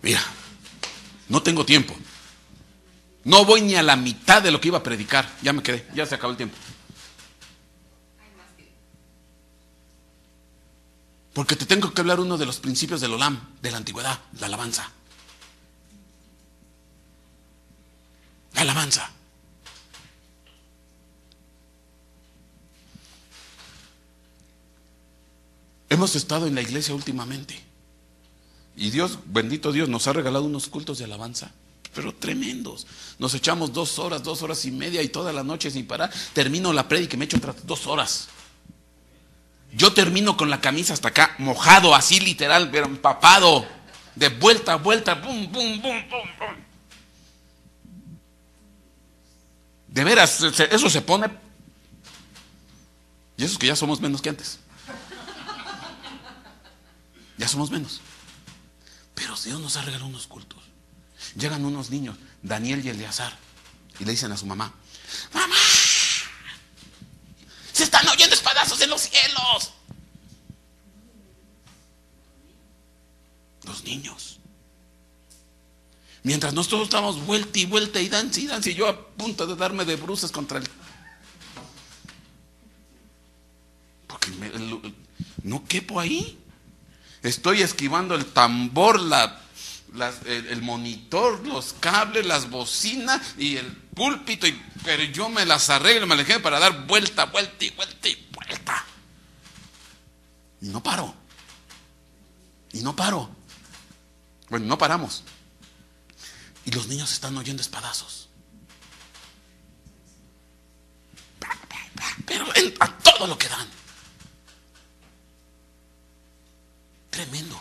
Mira, no tengo tiempo. No voy ni a la mitad de lo que iba a predicar. Ya me quedé, ya se acabó el tiempo. Porque te tengo que hablar uno de los principios del Olam, de la antigüedad, la alabanza. La alabanza. Hemos estado en la iglesia últimamente. Y Dios, bendito Dios, nos ha regalado unos cultos de alabanza, pero tremendos. Nos echamos 2 horas, 2 horas y media y toda la noche sin parar. Termino la prédica y me echo otras 2 horas. Yo termino con la camisa hasta acá, mojado, así literal, pero empapado, de vuelta a vuelta, bum, bum, bum, bum, bum. De veras, eso se pone. Y eso es que ya somos menos que antes. Ya somos menos. Pero Dios nos ha regalado unos cultos. Llegan unos niños, Daniel y Eleazar, y le dicen a su mamá: ¡Mamá! ¡Se están oyendo espadazos en los cielos! Los niños. Mientras nosotros estamos vuelta y vuelta y danza y danza, y yo a punto de darme de bruces contra el... Porque no quepo ahí. Estoy esquivando el tambor, el monitor, los cables, las bocinas y el púlpito, pero yo me las arreglo, me alejé para dar vuelta, vuelta y vuelta y vuelta. Y no paro. Y no paro. Bueno, no paramos. Y los niños están oyendo espadazos. Pero a todo lo que dan. Tremendo.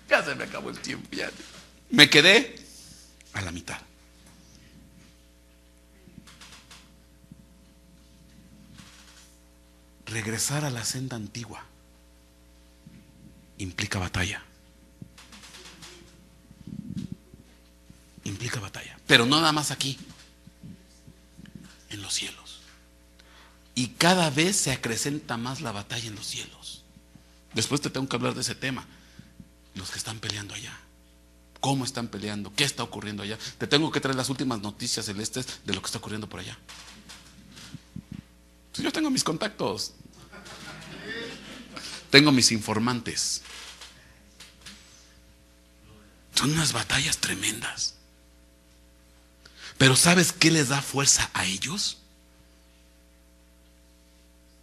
Ya se me acabó el tiempo. Ya. Me quedé a la mitad. Regresar a la senda antigua implica batalla. Implica batalla. Pero no nada más aquí, en los cielos. Y cada vez se acrecenta más la batalla en los cielos. Después te tengo que hablar de ese tema. Los que están peleando allá. ¿Cómo están peleando? ¿Qué está ocurriendo allá? Te tengo que traer las últimas noticias celestes de lo que está ocurriendo por allá. Yo tengo mis contactos. Tengo mis informantes. Son unas batallas tremendas. Pero ¿sabes qué les da fuerza a ellos?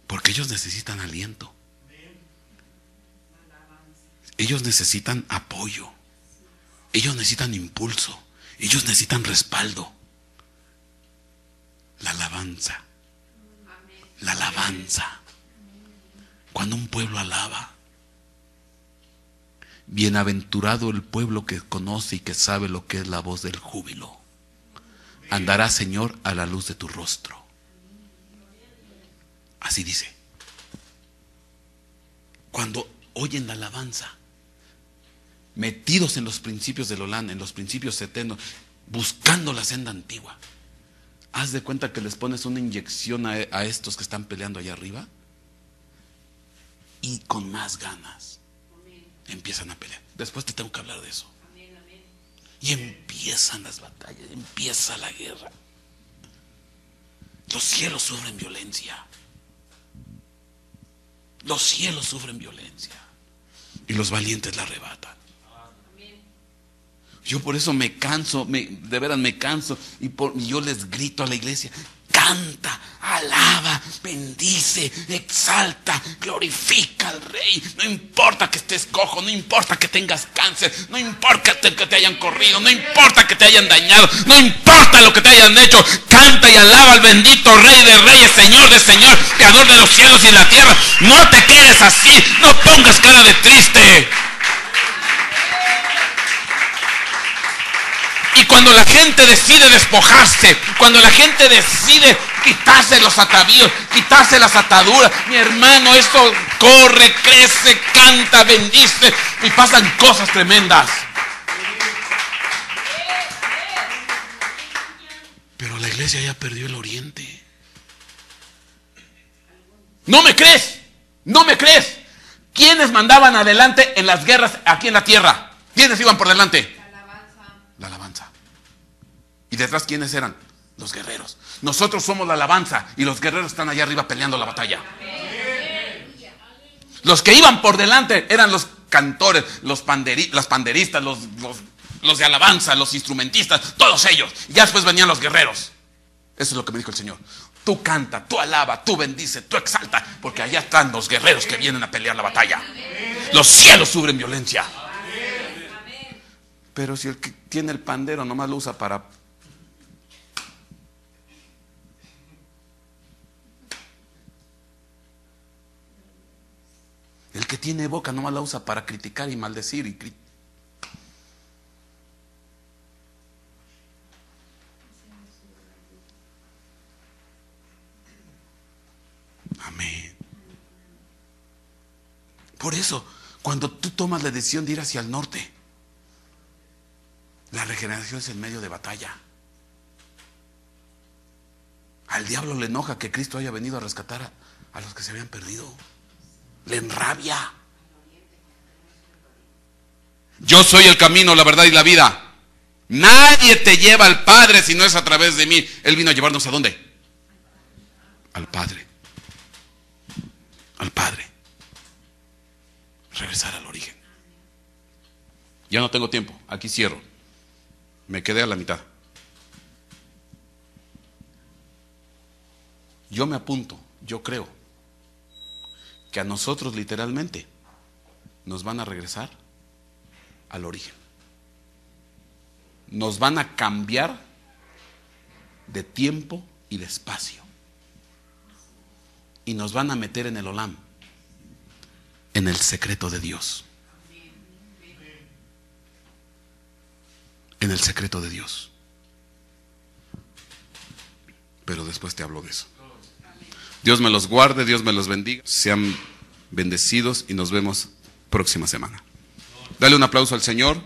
Porque ellos necesitan aliento. Ellos necesitan apoyo. Ellos necesitan impulso. Ellos necesitan respaldo. La alabanza. La alabanza. Cuando un pueblo alaba. Bienaventurado el pueblo que conoce y que sabe lo que es la voz del júbilo. Andará, Señor, a la luz de tu rostro. Así dice. Cuando oyen la alabanza, metidos en los principios del Olam, en los principios eternos, buscando la senda antigua, haz de cuenta que les pones una inyección a estos que están peleando allá arriba, y con más ganas empiezan a pelear. Después te tengo que hablar de eso. Y empiezan las batallas, empieza la guerra. Los cielos sufren violencia. Los cielos sufren violencia. Y los valientes la arrebatan. Yo por eso me canso, de veras me canso. Y yo les grito a la iglesia: canta, alaba, bendice, exalta, glorifica al Rey. No importa que estés cojo, no importa que tengas cáncer, no importa que te hayan corrido, no importa que te hayan dañado, no importa lo que te hayan hecho. Canta y alaba al bendito Rey de Reyes, Señor de Señor, Creador de los cielos y la tierra. No te quedes así, no pongas cara de triste. Y cuando la gente decide despojarse, cuando la gente decide quitarse los atavíos, quitarse las ataduras, mi hermano, eso corre, crece, canta, bendice y pasan cosas tremendas. Pero la iglesia ya perdió el oriente. ¿No me crees? ¿No me crees? ¿Quiénes mandaban adelante en las guerras aquí en la tierra? ¿Quiénes iban por delante? La alabanza. ¿Y detrás quiénes eran? Los guerreros. Nosotros somos la alabanza y los guerreros están allá arriba peleando la batalla. Los que iban por delante eran los cantores, las panderistas, los de alabanza, los instrumentistas, todos ellos. Y ya después venían los guerreros. Eso es lo que me dijo el Señor. Tú canta, tú alaba, tú bendice, tú exalta, porque allá están los guerreros que vienen a pelear la batalla. Los cielos sufren violencia. Pero si el que tiene el pandero nomás lo usa para... El que tiene boca nomás la usa para criticar y maldecir y amén. Por eso, cuando tú tomas la decisión de ir hacia el norte, la regeneración es en medio de batalla. Al diablo le enoja que Cristo haya venido a rescatar a los que se habían perdido. Le enrabia. Yo soy el camino, la verdad y la vida. Nadie te lleva al Padre si no es a través de mí. Él vino a llevarnos ¿a dónde? Al Padre. Al Padre. Regresar al origen. Ya no tengo tiempo, aquí cierro. Me quedé a la mitad. Yo me apunto, yo creo que a nosotros literalmente nos van a regresar al origen. Nos van a cambiar de tiempo y de espacio. Y nos van a meter en el Olam, en el secreto de Dios. En el secreto de Dios. Pero después te hablo de eso. Dios me los guarde, Dios me los bendiga. Sean bendecidos y nos vemos próxima semana. Dale un aplauso al Señor.